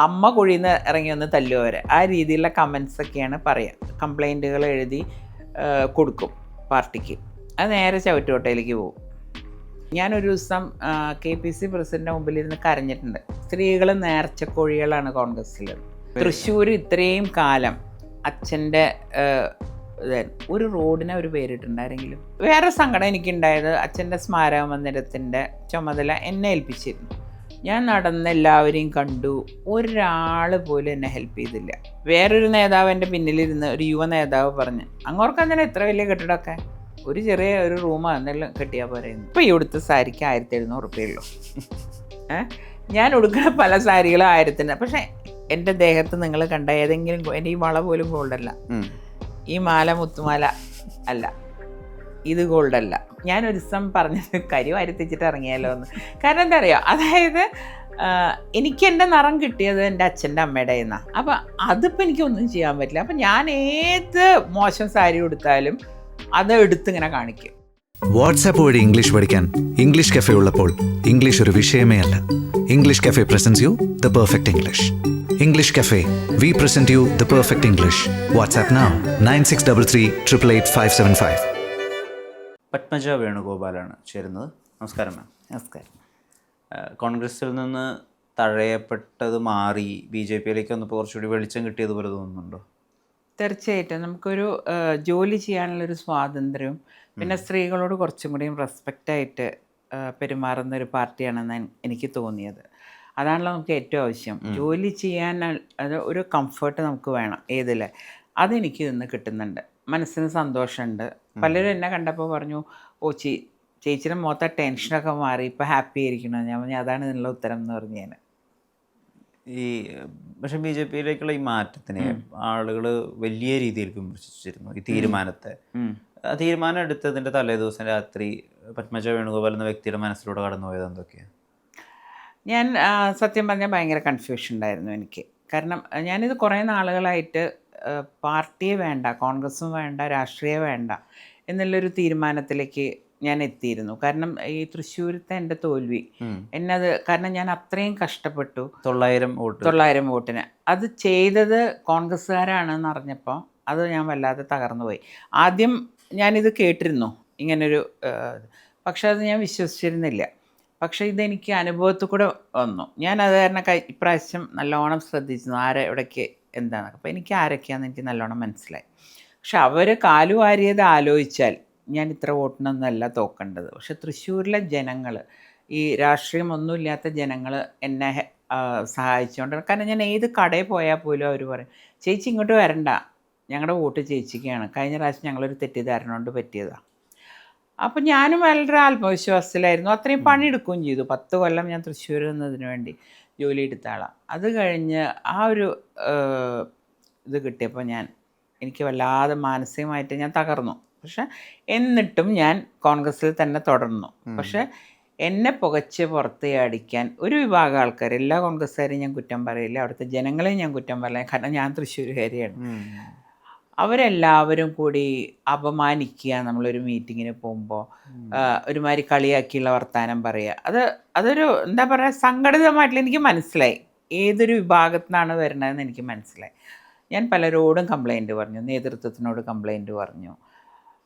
അമ്മ കുഴിയിൽ നിന്ന് ഇറങ്ങി വന്ന് തല്ലുവരെ ആ രീതിയിലുള്ള കമൻസൊക്കെയാണ് പറയുക. കംപ്ലൈൻറ്റുകൾ എഴുതി കൊടുക്കും പാർട്ടിക്ക്. അത് നേരെ ചവറ്റുകൊട്ടയിലേക്ക് പോകും. ഞാനൊരു ദിവസം KPC പ്രസിഡൻ്റെ മുമ്പിലിരുന്ന് കരഞ്ഞിട്ടുണ്ട്. സ്ത്രീകൾ നേർച്ചക്കോഴികളാണ് കോൺഗ്രസ്സിൽ. തൃശ്ശൂർ ഇത്രയും കാലം അച്ഛൻ്റെ ഒരു റോഡിനെ ഒരു പേരിട്ടുണ്ടായിരുന്നെങ്കിലും. വേറെ സങ്കടം എനിക്കുണ്ടായത് അച്ഛൻ്റെ സ്മാരക മന്ദിരത്തിൻ്റെ ചുമതല എന്നെ ഏൽപ്പിച്ചിരുന്നു. ഞാൻ നടന്ന് എല്ലാവരെയും കണ്ടു, ഒരാൾ പോലും എന്നെ ഹെൽപ്പ് ചെയ്തില്ല. വേറൊരു നേതാവ് എൻ്റെ പിന്നിലിരുന്ന് ഒരു യുവ നേതാവ് പറഞ്ഞ്, അങ്ങോർക്ക് അങ്ങനെ എത്ര വലിയ കെട്ടിടമൊക്കെ, ഒരു ചെറിയ ഒരു റൂമോ എന്തെങ്കിലും കെട്ടിയാൽ പറയുന്നു. ഇപ്പോൾ ഈ ഉടുത്ത സാരിക്ക് 1700 രൂപയുള്ളൂ. ഞാൻ ഉടുക്കുന്ന പല സാരികളും 1000-ന്. പക്ഷേ എൻ്റെ ദേഹത്ത് നിങ്ങൾ കണ്ട ഏതെങ്കിലും, എൻ്റെ ഈ വള പോലും ഗോൾഡല്ല, ഈ മാല മുത്തുമാല അല്ല, ഇത് ഗോൾഡല്ല. ഞാനൊരു ദിവസം പറഞ്ഞത് കരി വരുത്തിച്ചിട്ട് ഇറങ്ങിയാലോ എന്ന്. കാരണം എന്താ പറയുക, അതായത് എനിക്ക് എൻ്റെ നിറം കിട്ടിയത് എൻ്റെ അച്ഛൻ്റെ അമ്മയുടെ നിന്നാണ്. അപ്പം അതിപ്പോൾ എനിക്കൊന്നും ചെയ്യാൻ പറ്റില്ല. അപ്പം ഞാൻ ഏത് മോശം സാരി ഉടുത്താലും അത് എടുത്തിങ്ങനെ കാണിക്കും. വാട്സാപ്പ് വഴി ഇംഗ്ലീഷ് പഠിക്കാൻ ഇംഗ്ലീഷ് കഫേ ഉള്ളപ്പോൾ ഇംഗ്ലീഷ് ഒരു വിഷയമേ അല്ല. English cafe presents you the perfect English. English Cafe. We present you the perfect English. WhatsApp now 9633888575. Padmaja വേണുഗോപാലാണ് ചേരുന്നത്. നമസ്കാരം മാം. നമസ്കാരം. കോൺഗ്രസിൽ നിന്ന് തഴയപ്പെട്ടത് മാറി BJPയിലേക്ക് വന്നപ്പോൾ കുറച്ചുകൂടി വെളിച്ചം കിട്ടിയതുപോലെ തോന്നുന്നുണ്ടോ? തീർച്ചയായിട്ടും നമുക്കൊരു ജോലി ചെയ്യാനുള്ളൊരു സ്വാതന്ത്ര്യവും പിന്നെ സ്ത്രീകളോട് കുറച്ചും കൂടിയും റെസ്പെക്റ്റായിട്ട് പെരുമാറുന്ന ഒരു പാർട്ടിയാണെന്ന് എനിക്ക് തോന്നിയത്. അതാണല്ലോ നമുക്ക് ഏറ്റവും ആവശ്യം. ജോലി ചെയ്യാൻ അത് ഒരു കംഫർട്ട് നമുക്ക് വേണം. ഏതിൽ അതെനിക്ക് ഇന്ന് കിട്ടുന്നുണ്ട്. മനസ്സിന് സന്തോഷമുണ്ട്. പലരും എന്നെ കണ്ടപ്പോൾ പറഞ്ഞു, ഓ ചേച്ചിയുടെ മൊത്ത ടെൻഷനൊക്കെ മാറി, ഇപ്പോൾ ഹാപ്പി ആയിരിക്കണം. ഞാൻ പറഞ്ഞു അതാണ് ഇതിനുള്ള ഉത്തരം എന്ന് പറഞ്ഞു ഞാൻ. പക്ഷേ BJPയിലേക്കുള്ള ഈ മാറ്റത്തിനെ ആളുകൾ വലിയ രീതിയിൽ വിമർശിച്ചിരുന്നു. ഈ തീരുമാനത്തെ, ആ തീരുമാനം എടുത്തതിൻ്റെ തലേ ദിവസം രാത്രി പത്മജ വേണുഗോപാൽ എന്ന വ്യക്തിയുടെ മനസ്സിലൂടെ കടന്നുപോയത് എന്തൊക്കെയാണ്? ഞാൻ സത്യം പറഞ്ഞാൽ ഭയങ്കര കൺഫ്യൂഷൻ ഉണ്ടായിരുന്നു എനിക്ക്. കാരണം ഞാനിത് കുറേ നാളുകളായിട്ട് പാർട്ടിയെ വേണ്ട, കോൺഗ്രസ്സും വേണ്ട, രാഷ്ട്രീയം വേണ്ട എന്നുള്ളൊരു തീരുമാനത്തിലേക്ക് ഞാൻ എത്തിയിരുന്നു. കാരണം ഈ തൃശ്ശൂരത്തെ എൻ്റെ തോൽവി എന്നത്, കാരണം ഞാൻ അത്രയും കഷ്ടപ്പെട്ടു. 900 വോട്ടിന് അത് ചെയ്തത് കോൺഗ്രസ്സുകാരാണെന്ന് അറിഞ്ഞപ്പോൾ അത് ഞാൻ വല്ലാതെ തകർന്നു പോയി. ആദ്യം ഞാനിത് കേട്ടിരുന്നു ഇങ്ങനൊരു, പക്ഷെ അത് ഞാൻ വിശ്വസിച്ചിരുന്നില്ല. പക്ഷേ ഇതെനിക്ക് അനുഭവത്തിൽ കൂടെ വന്നു. ഞാനത് കാരണം ഇപ്രാവശ്യം നല്ലോണം ശ്രദ്ധിച്ചു ആരെ എവിടേക്ക് എന്താണെന്നൊക്കെ. അപ്പോൾ എനിക്ക് ആരൊക്കെയാണെന്ന് എനിക്ക് നല്ലോണം മനസ്സിലായി. പക്ഷെ അവർ കാലുവാരിയത് ആലോചിച്ചാൽ ഞാൻ ഇത്ര വോട്ടിനൊന്നുമല്ല തോക്കേണ്ടത്. പക്ഷെ തൃശ്ശൂരിലെ ജനങ്ങൾ, ഈ രാഷ്ട്രീയമൊന്നുമില്ലാത്ത ജനങ്ങൾ എന്നെ സഹായിച്ചുകൊണ്ട്, കാരണം ഞാൻ ഏത് കടയിൽ പോയാൽ പോലും അവർ പറയും, ചേച്ചി ഇങ്ങോട്ട് വരണ്ട, ഞങ്ങളുടെ വോട്ട് ചേച്ചിക്കാണ്, കഴിഞ്ഞ പ്രാവശ്യം ഞങ്ങളൊരു തെറ്റിദ്ധാരണ കൊണ്ട് പറ്റിയതാണ്. അപ്പം ഞാനും വളരെ ആത്മവിശ്വാസത്തിലായിരുന്നു. അത്രയും പണിയെടുക്കുകയും ചെയ്തു. 10 കൊല്ലം ഞാൻ തൃശ്ശൂർ എന്നതിന് വേണ്ടി ജോലി എടുത്ത ആളാണ്. അത് കഴിഞ്ഞ് ആ ഒരു ഇത് കിട്ടിയപ്പോൾ എനിക്ക് വല്ലാതെ മാനസികമായിട്ട് ഞാൻ തകർന്നു. പക്ഷെ എന്നിട്ടും ഞാൻ കോൺഗ്രസ്സിൽ തന്നെ തുടർന്നു. പക്ഷെ എന്നെ പുകച്ച് പുറത്ത് അടിക്കാൻ ഒരു വിഭാഗം ആൾക്കാർ, എല്ലാ കോൺഗ്രസ്സുകാരെയും ഞാൻ കുറ്റം പറയില്ല, അവിടുത്തെ ജനങ്ങളെയും ഞാൻ കുറ്റം പറയില്ല, കാരണം ഞാൻ തൃശ്ശൂരുകാരിയാണ്. അവരെല്ലാവരും കൂടി അപമാനിക്കുക, നമ്മളൊരു മീറ്റിങ്ങിന് പോകുമ്പോൾ ഒരുമാതിരി കളിയാക്കിയുള്ള വർത്തമാനം പറയുക. അതൊരു എന്താ പറയുക, സംഘടിതമായിട്ടുള്ള, എനിക്ക് മനസ്സിലായി ഏതൊരു വിഭാഗത്തിൽ നിന്നാണ് വരുന്നതെന്ന് എനിക്ക് മനസ്സിലായി. ഞാൻ പലരോടും കംപ്ലൈൻറ്റ് പറഞ്ഞു, നേതൃത്വത്തിനോട് കംപ്ലൈൻറ്റ് പറഞ്ഞു.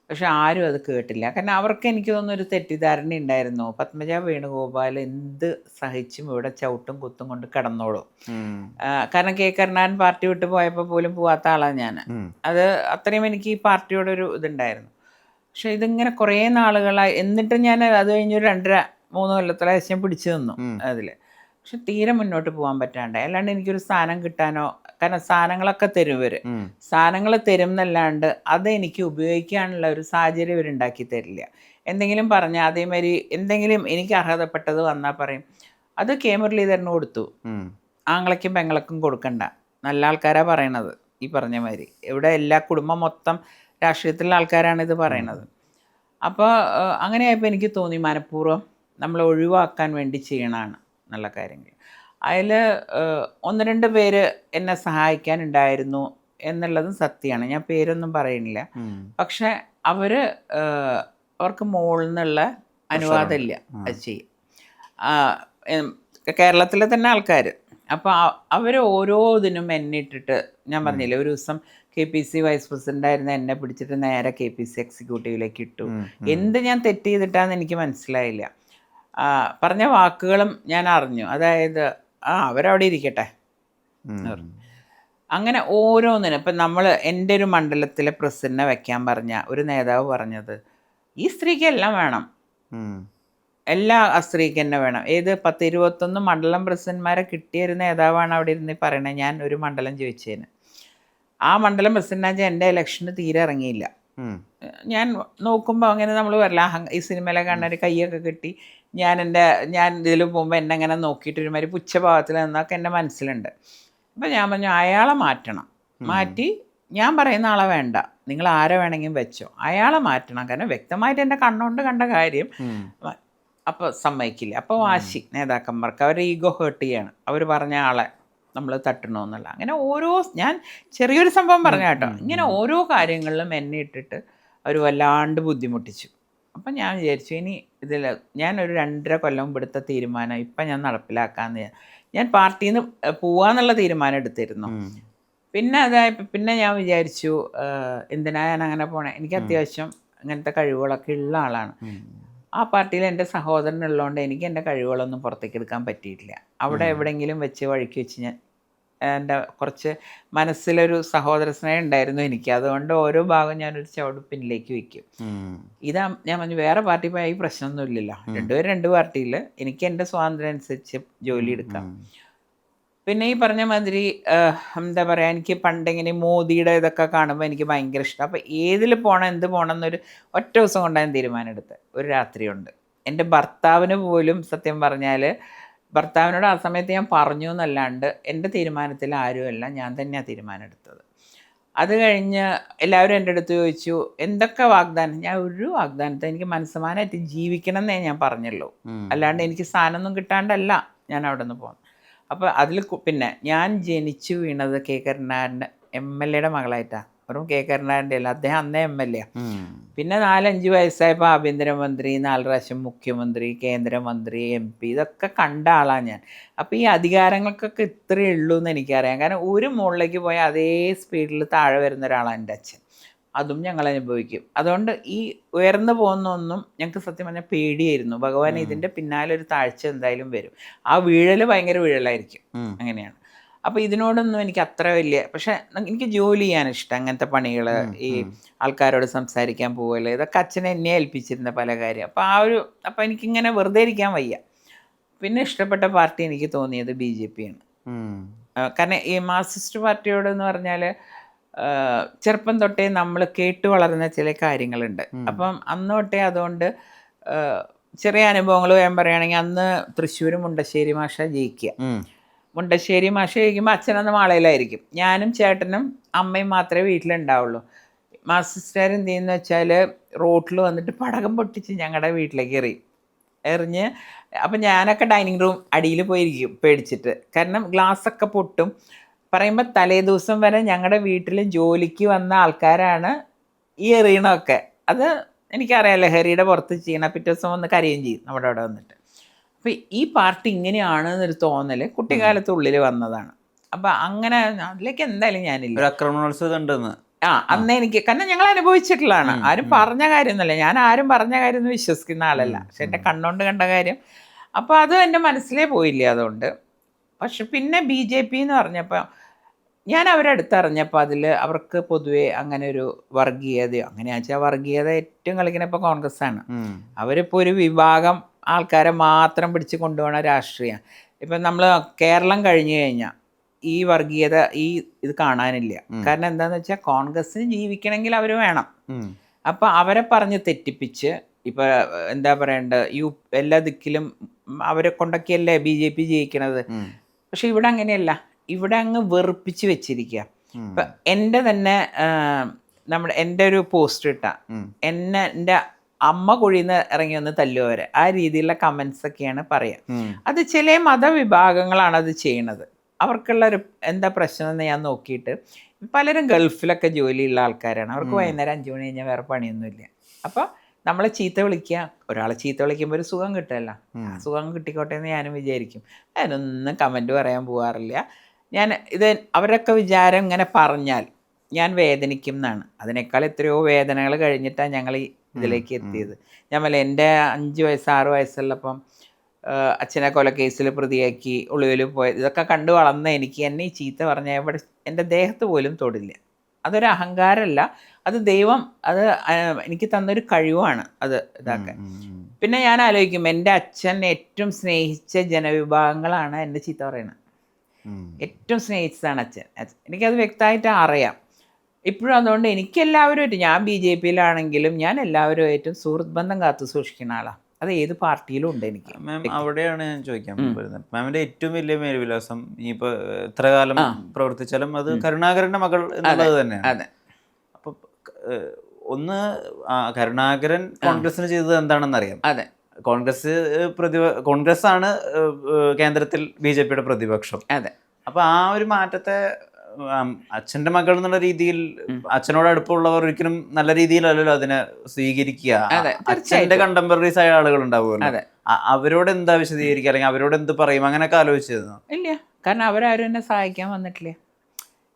പക്ഷെ ആരും അത് കേട്ടില്ല. കാരണം അവർക്ക് എനിക്ക് തോന്നുന്നൊരു തെറ്റിദ്ധാരണ ഉണ്ടായിരുന്നു, പത്മജ വേണുഗോപാൽ എന്ത് സഹിച്ചും ഇവിടെ ചവിട്ടും കുത്തും കൊണ്ട് കിടന്നോളും. കാരണം കരുണാകരൻ പാർട്ടി വിട്ട് പോയപ്പോൾ പോലും പോവാത്ത ആളാണ് ഞാൻ. അത് അത്രയും എനിക്ക് ഈ പാർട്ടിയോടൊരു ഇതുണ്ടായിരുന്നു. പക്ഷെ ഇതിങ്ങനെ കുറേ നാളുകളായി, എന്നിട്ട് ഞാൻ അത് കഴിഞ്ഞൊരു 2.5-3 കൊല്ലത്തോളം ഞാൻ പിടിച്ചു നിന്നു അതിൽ. പക്ഷെ തീരെ മുന്നോട്ട് പോകാൻ പറ്റാണ്ട്, അല്ലാണ്ട് എനിക്കൊരു സ്ഥാനം കിട്ടാനോ, കാരണം സ്ഥാനങ്ങളൊക്കെ തരും ഇവർ, സ്ഥാനങ്ങൾ തരും എന്നല്ലാണ്ട് അത് എനിക്ക് ഉപയോഗിക്കാനുള്ള ഒരു സാഹചര്യം ഇവരുണ്ടാക്കി തരില്ല. എന്തെങ്കിലും പറഞ്ഞാൽ അതേമാതിരി എന്തെങ്കിലും എനിക്ക് അർഹതപ്പെട്ടത് വന്നാൽ പറയും അത് മുരളീധരന് കൊടുത്തു, ആങ്ങളയ്ക്കും പെങ്ങളക്കും കൊടുക്കണ്ട, നല്ല ആൾക്കാരാണ് പറയണത്. ഈ പറഞ്ഞ മാതിരി ഇവിടെ എല്ലാ കുടുംബം മൊത്തം രാഷ്ട്രീയത്തിലുള്ള ആൾക്കാരാണ് ഇത് പറയണത്. അപ്പോൾ അങ്ങനെയായപ്പോൾ എനിക്ക് തോന്നി മനഃപൂർവ്വം നമ്മൾ ഒഴിവാക്കാൻ വേണ്ടി ചെയ്യണതാണ് നല്ല കാര്യങ്ങൾ. അതിൽ 1-2 പേര് എന്നെ സഹായിക്കാനുണ്ടായിരുന്നു എന്നുള്ളതും സത്യമാണ്. ഞാൻ പേരൊന്നും പറയുന്നില്ല. പക്ഷെ അവർക്ക് മുകളിൽ നിന്നുള്ള അനുവാദമില്ല അത് ചെയ്യും. കേരളത്തിലെ തന്നെ ആൾക്കാർ, അപ്പോൾ അവർ ഓരോ ഇതിനും എന്നെ ഇട്ടിട്ട്, ഞാൻ പറഞ്ഞില്ലേ ഒരു ദിവസം KPC വൈസ് പ്രസിഡൻ്റ് ആയിരുന്ന എന്നെ പിടിച്ചിട്ട് നേരെ KPC എക്സിക്യൂട്ടീവിലേക്ക് ഇട്ടു. എന്ത് ഞാൻ തെറ്റ് ചെയ്തിട്ടാന്ന് എനിക്ക് മനസ്സിലായില്ല. പറഞ്ഞ വാക്കുകളും ഞാൻ അറിഞ്ഞു. അതായത് അവരവിടെ ഇരിക്കട്ടെ. അങ്ങനെ ഓരോന്നിനും ഇപ്പം നമ്മൾ എൻ്റെ ഒരു മണ്ഡലത്തിലെ പ്രസിഡന്റിനെ വെക്കാൻ പറഞ്ഞ ഒരു നേതാവ് പറഞ്ഞത്, ഈ സ്ത്രീക്ക് എല്ലാം വേണം, എല്ലാ സ്ത്രീക്ക് തന്നെ വേണം. 10-21 മണ്ഡലം പ്രസിഡന്റ്മാരെ കിട്ടിയ ഒരു നേതാവാണ് അവിടെ ഇരുന്ന് പറയണത്. ഞാൻ ഒരു മണ്ഡലം ചോദിച്ചതിന് ആ മണ്ഡലം പ്രസിഡന്റാച്ചാൽ എൻ്റെ ഇലക്ഷന് തീരെ ഇറങ്ങിയില്ല. ഞാൻ നോക്കുമ്പോൾ അങ്ങനെ നമ്മൾ വരില്ല, ഈ സിനിമയിലെ കാണാൻ കൈയൊക്കെ കെട്ടി ഞാൻ ഇതിൽ പോകുമ്പോൾ എന്നെ അങ്ങനെ നോക്കിയിട്ട് ഒരുമാതിരി പുച്ഛഭാവത്തിൽ നിന്നൊക്കെ എൻ്റെ മനസ്സിലുണ്ട്. അപ്പം ഞാൻ പറഞ്ഞു അയാളെ മാറ്റണം, മാറ്റി ഞാൻ പറയുന്ന ആളെ വേണ്ട, നിങ്ങൾ ആരെ വേണമെങ്കിലും വെച്ചോ, അയാളെ മാറ്റണം. കാരണം വ്യക്തമായിട്ട് എൻ്റെ കണ്ണുകൊണ്ട് കണ്ട കാര്യം. അപ്പോൾ സമ്മതിക്കില്ല. അപ്പോൾ വാശി നേതാക്കന്മാർക്ക്, അവർ ഈഗോ ഹേർട്ട് ചെയ്യാണ്, അവർ പറഞ്ഞ ആളെ നമ്മൾ തട്ടണമെന്നുള്ള. അങ്ങനെ ഞാൻ ചെറിയൊരു സംഭവം പറഞ്ഞ കേട്ടോ, ഇങ്ങനെ ഓരോ കാര്യങ്ങളിലും എന്നെ ഇട്ടിട്ട് അവർ വല്ലാണ്ട് ബുദ്ധിമുട്ടിച്ചു. അപ്പം ഞാൻ വിചാരിച്ചു ഇനി ഞാനൊരു 2.5 കൊല്ലം ഇവിടുത്തെ തീരുമാനം ഇപ്പം ഞാൻ നടപ്പിലാക്കാമെന്ന്. ഞാൻ പാർട്ടിയിൽ നിന്ന് പോവാന്നുള്ള തീരുമാനം എടുത്തിരുന്നു. പിന്നെ ഞാൻ വിചാരിച്ചു എന്തിനാ ഞാൻ അങ്ങനെ പോണേ, എനിക്ക് അത്യാവശ്യം അങ്ങനത്തെ കഴിവുകളൊക്കെ ഉള്ള ആളാണ്. ആ പാർട്ടിയിൽ എൻ്റെ സഹോദരനുള്ളതുകൊണ്ട് എനിക്ക് എൻ്റെ കഴിവുകളൊന്നും പുറത്തേക്ക് എടുക്കാൻ പറ്റിയിട്ടില്ല. അവിടെ എവിടെയെങ്കിലും വെച്ച് വഴിക്ക് വെച്ച് ഞാൻ എൻ്റെ കുറച്ച് മനസ്സിലൊരു സഹോദര സ്നേഹം ഉണ്ടായിരുന്നു എനിക്ക്. അതുകൊണ്ട് ഓരോ ഭാഗം ഞാനൊരു ചവിട് പിന്നിലേക്ക് വയ്ക്കും. ഞാൻ പറഞ്ഞു വേറെ പാർട്ടി പോയാൽ ഈ പ്രശ്നമൊന്നുമില്ലല്ലോ, രണ്ടുപേരും 2 പാർട്ടിയിൽ, എനിക്ക് എൻ്റെ സ്വാതന്ത്ര്യം അനുസരിച്ച് ജോലി എടുക്കാം. പിന്നെ ഈ പറഞ്ഞ മാതിരി എന്താ പറയുക, എനിക്ക് പണ്ടെങ്ങനെ മോദിയുടെ ഇതൊക്കെ കാണുമ്പോൾ എനിക്ക് ഭയങ്കര ഇഷ്ടം. അപ്പോൾ ഏതിൽ പോകണം എന്ത് പോകണം എന്നൊരു ഒറ്റ ദിവസം കൊണ്ടാണ് തീരുമാനം എടുത്തത്. ഒരു രാത്രി കൊണ്ട് എൻ്റെ ഭർത്താവിന് പോലും സത്യം പറഞ്ഞാൽ, ഭർത്താവിനോട് ആ സമയത്ത് ഞാൻ പറഞ്ഞു എന്നല്ലാണ്ട് എൻ്റെ തീരുമാനത്തിൽ ആരുമല്ല, ഞാൻ തന്നെയാണ് തീരുമാനം എടുത്തത്. അത് കഴിഞ്ഞ് എല്ലാവരും എൻ്റെ അടുത്ത് ചോദിച്ചു എന്തൊക്കെ വാഗ്ദാനം. ഞാൻ ഒരു വാഗ്ദാനത്തെ എനിക്ക് മനസ്സമാനമായിട്ട് ജീവിക്കണം എന്നേ ഞാൻ പറഞ്ഞുള്ളൂ, അല്ലാണ്ട് എനിക്ക് സ്ഥാനമൊന്നും കിട്ടാണ്ടല്ല ഞാൻ അവിടെ നിന്ന് പോകുന്നത്. അപ്പോൾ അതിൽ പിന്നെ ഞാൻ ജനിച്ചു വീണത് കെ കരുണാകരൻ്റെ MLA മകളായിട്ടാണ്. വെറും കെ കരുണാകരൻ്റെ അല്ല, അദ്ദേഹം അന്നേ MLA. പിന്നെ 4-5 വയസ്സായപ്പോൾ ആഭ്യന്തരമന്ത്രി, 4 പ്രാവശ്യം മുഖ്യമന്ത്രി, കേന്ദ്രമന്ത്രി, MP ഇതൊക്കെ കണ്ട ആളാണ് ഞാൻ. അപ്പോൾ ഈ അധികാരങ്ങൾക്കൊക്കെ ഇത്രയേ ഉള്ളൂ എന്ന് എനിക്കറിയാം. കാരണം ഒരു മുകളിലേക്ക് പോയാൽ അതേ സ്പീഡിൽ താഴെ വരുന്ന ഒരാളാണ് എൻ്റെ അച്ഛൻ. അതും ഞങ്ങൾ അനുഭവിക്കും. അതുകൊണ്ട് ഈ ഉയർന്നു പോകുന്നൊന്നും ഞങ്ങൾക്ക് സത്യം പറഞ്ഞാൽ പേടിയായിരുന്നു. ഭഗവാൻ ഇതിൻ്റെ പിന്നാലെ ഒരു താഴ്ച എന്തായാലും വരും, ആ വീഴൽ ഭയങ്കര വീഴലായിരിക്കും, അങ്ങനെയാണ്. അപ്പോൾ ഇതിനോടൊന്നും എനിക്ക് അത്ര വലിയ, പക്ഷേ എനിക്ക് ജോലി ചെയ്യാൻ ഇഷ്ടം, അങ്ങനത്തെ പണികൾ, ഈ ആൾക്കാരോട് സംസാരിക്കാൻ പോകല്, ഇതൊക്കെ അച്ഛനെ എന്നെ ഏൽപ്പിച്ചിരുന്ന പല കാര്യം. അപ്പോൾ എനിക്കിങ്ങനെ വെറുതെ ഇരിക്കാൻ വയ്യ. പിന്നെ ഇഷ്ടപ്പെട്ട പാർട്ടി എനിക്ക് തോന്നിയത് BJP ആണ്. കാരണം ഈ മാർക്സിസ്റ്റ് പാർട്ടിയോട് എന്ന് പറഞ്ഞാൽ ചെറുപ്പം തൊട്ടേ നമ്മൾ കേട്ട് വളർന്ന ചില കാര്യങ്ങളുണ്ട്. അപ്പം അന്ന് തൊട്ടേ അതുകൊണ്ട് ചെറിയ അനുഭവങ്ങൾ ഞാൻ പറയുകയാണെങ്കിൽ, അന്ന് തൃശ്ശൂർ മുണ്ടശ്ശേരി മാഷ ജയിക്കുക. മുണ്ടശ്ശേരി മാഷ ജയിക്കുമ്പോൾ അച്ഛനന്ന് മാളയിലായിരിക്കും, ഞാനും ചേട്ടനും അമ്മയും മാത്രമേ വീട്ടിലുണ്ടാവുള്ളൂ. മാർക്സിസ്റ്റുകാർ എന്ത് ചെയ്യുന്ന വെച്ചാൽ റോട്ടിൽ വന്നിട്ട് പടകം പൊട്ടിച്ച് ഞങ്ങളുടെ വീട്ടിലേക്ക് എറിഞ്ഞ് അപ്പം ഞാനൊക്കെ ഡൈനിങ് റൂം അടിയിൽ പോയിരിക്കും പേടിച്ചിട്ട്. കാരണം ഗ്ലാസ്സൊക്കെ പൊട്ടും. പറയുമ്പോൾ തലേ ദിവസം വരെ ഞങ്ങളുടെ വീട്ടിൽ ജോലിക്ക് വന്ന ആൾക്കാരാണ് ഈ എറിയണമൊക്കെ. അത് എനിക്കറിയാം, ലഹരിയുടെ പുറത്ത് ചെയ്യണം. പിറ്റേ ദിവസം വന്ന് കരയും ചെയ്യും നമ്മുടെ അവിടെ വന്നിട്ട്. അപ്പോൾ ഈ പാർട്ടി ഇങ്ങനെയാണ് എന്നൊരു തോന്നൽ കുട്ടിക്കാലത്തുള്ളിൽ വന്നതാണ്. അപ്പം അങ്ങനെ അതിലേക്ക് എന്തായാലും ഞാനില്ല. ആക്രമണോത്സവം ഉണ്ടെന്ന് അന്ന് എനിക്ക്, കാരണം ഞങ്ങൾ അനുഭവിച്ചിട്ടുള്ളതാണ്. ആരും പറഞ്ഞ കാര്യമൊന്നുമല്ല, ഞാൻ ആരും പറഞ്ഞ കാര്യം ഒന്നും വിശ്വസിക്കുന്ന ആളല്ല, പക്ഷെ എൻ്റെ കണ്ണുകൊണ്ട് കണ്ട കാര്യം. അപ്പോൾ അത് എൻ്റെ മനസ്സിലേ പോയില്ല അതുകൊണ്ട്. പക്ഷെ പിന്നെ BJP എന്ന് പറഞ്ഞപ്പോൾ ഞാൻ അവരടുത്തറിഞ്ഞപ്പോൾ അവർക്ക് പൊതുവെ അങ്ങനെ ഒരു വർഗീയതയോ, അങ്ങനെയാ വെച്ചാൽ വർഗീയത ഏറ്റവും കളിക്കുന്ന ഇപ്പോൾ കോൺഗ്രസ്സാണ്. അവരിപ്പോൾ ഒരു വിഭാഗം ആൾക്കാരെ മാത്രം പിടിച്ച് കൊണ്ടുപോകണ രാഷ്ട്രീയം. ഇപ്പം നമ്മൾ കേരളം കഴിഞ്ഞു കഴിഞ്ഞാൽ ഈ വർഗീയത ഇത് കാണാനില്ല. കാരണം എന്താണെന്ന് വെച്ചാൽ കോൺഗ്രസ്സിന് ജീവിക്കണമെങ്കിൽ അവർ വേണം. അപ്പോൾ അവരെ പറഞ്ഞ് തെറ്റിപ്പിച്ച് ഇപ്പോൾ എന്താ പറയണ്ട, എല്ലാ ദിക്കിലും അവരെ കൊണ്ടൊക്കെയല്ലേ BJP ജയിക്കണത്. പക്ഷെ ഇവിടെ അങ്ങനെയല്ല, ഇവിടെ അങ്ങ് വെറുപ്പിച്ച് വെച്ചിരിക്കുക. ഇപ്പം എൻ്റെ തന്നെ എൻ്റെ ഒരു പോസ്റ്റ് ഇട്ടാ എൻ്റെ അമ്മ കുഴിയിൽ നിന്ന് ഇറങ്ങി വന്ന് തല്ലുവരെ, ആ രീതിയിലുള്ള കമൻസ് ഒക്കെയാണ് പറയുക. അത് ചില മതവിഭാഗങ്ങളാണ് അത് ചെയ്യണത്. അവർക്കുള്ളൊരു എന്താ പ്രശ്നം എന്ന് ഞാൻ നോക്കിയിട്ട്, പലരും ഗൾഫിലൊക്കെ ജോലിയുള്ള ആൾക്കാരാണ്, അവർക്ക് വൈകുന്നേരം 5 മണി കഴിഞ്ഞാൽ വേറെ പണിയൊന്നുമില്ല. അപ്പോൾ നമ്മളെ ചീത്ത വിളിക്കുക, ഒരാളെ ചീത്ത വിളിക്കുമ്പോൾ ഒരു സുഖം കിട്ടുമല്ലോ, ആ സുഖം കിട്ടിക്കോട്ടെ എന്ന് ഞാനും വിചാരിക്കും. അതിനൊന്നും കമൻറ്റ് പറയാൻ പോകാറില്ല ഞാൻ. ഇത് അവരൊക്കെ വിചാരം ഇങ്ങനെ പറഞ്ഞാൽ ഞാൻ വേദനിക്കും എന്നാണ്. അതിനേക്കാൾ എത്രയോ വേദനകൾ കഴിഞ്ഞിട്ടാണ് ഞങ്ങൾ ഈ ഇതിലേക്ക് എത്തിയത്. ഞാൻ പറയില്ല, എൻ്റെ 5 വയസ്സ് 6 വയസ്സുള്ളപ്പം അച്ഛനെ കൊലക്കേസിൽ പ്രതിയാക്കി ഒളിവിൽ പോയത് ഇതൊക്കെ കണ്ടു വളർന്ന എനിക്ക് എന്നെ ഈ ചീത്ത പറഞ്ഞാൽ ഇവിടെ എൻ്റെ ദേഹത്ത് പോലും തൊടില്ല. അതൊരു അഹങ്കാരമല്ല, അത് ദൈവം അത് എനിക്ക് തന്നൊരു കഴിവാണ് അത് ഇതാക്കാൻ. പിന്നെ ഞാൻ ആലോചിക്കും, എൻ്റെ അച്ഛൻ ഏറ്റവും സ്നേഹിച്ച ജനവിഭാഗങ്ങളാണ് എൻ്റെ ചീത്ത പറയുന്നത്. ഏറ്റവും സ്നേഹിച്ചതാണ് അച്ഛൻ. എനിക്കത് വ്യക്തമായിട്ട് അറിയാം ഇപ്പോഴും. അതുകൊണ്ട് എനിക്കെല്ലാവരുമായിട്ട്, ഞാൻ BJP-യിലാണെങ്കിലും ഞാൻ എല്ലാവരുമായിട്ടും സുഹൃത്ത് ബന്ധം കാത്തു സൂക്ഷിക്കുന്ന ആളാണ്. അത് ഏത് പാർട്ടിയിലും ഉണ്ട് എനിക്ക്. മാം, അവിടെയാണ് ഞാൻ ചോദിക്കാൻ വരുന്നത്. മാമിന്റെ ഏറ്റവും വലിയ മേൽവിലാസം ഇനിയിപ്പോൾ എത്ര കാലം പ്രവർത്തിച്ചാലും അത് കരുണാകരന്റെ മകൾ എന്നുള്ളത് തന്നെയാണ്. അതെ. അപ്പൊ ഒന്ന് കരുണാകരൻ കോൺഗ്രസിന് ചെയ്തത് എന്താണെന്നറിയാം. അതെ. കോൺഗ്രസ് ആണ് കേന്ദ്രത്തിൽ BJP-യുടെ പ്രതിപക്ഷം. അതെ. അപ്പൊ ആ ഒരു മാറ്റത്തെ അച്ഛന്റെ മകൾ എന്നുള്ള രീതിയിൽ അച്ഛനോട് അടുപ്പമുള്ളവർ ഒരിക്കലും നല്ല രീതിയിലല്ലല്ലോ അതിനെ സ്വീകരിക്കുക. അച്ഛന്റെ കണ്ടംപററീസ് ആയ ആളുകൾ ഉണ്ടാവുമല്ലോ, അവരോട് എന്താ വിശദീകരിക്കുക, അല്ലെങ്കിൽ അവരോട് എന്ത് പറയും, അങ്ങനെയൊക്കെ ആലോചിച്ചിരുന്നു? ഇല്ല, കാരണം അവരാരും എന്നെ സഹായിക്കാൻ വന്നിട്ടില്ല.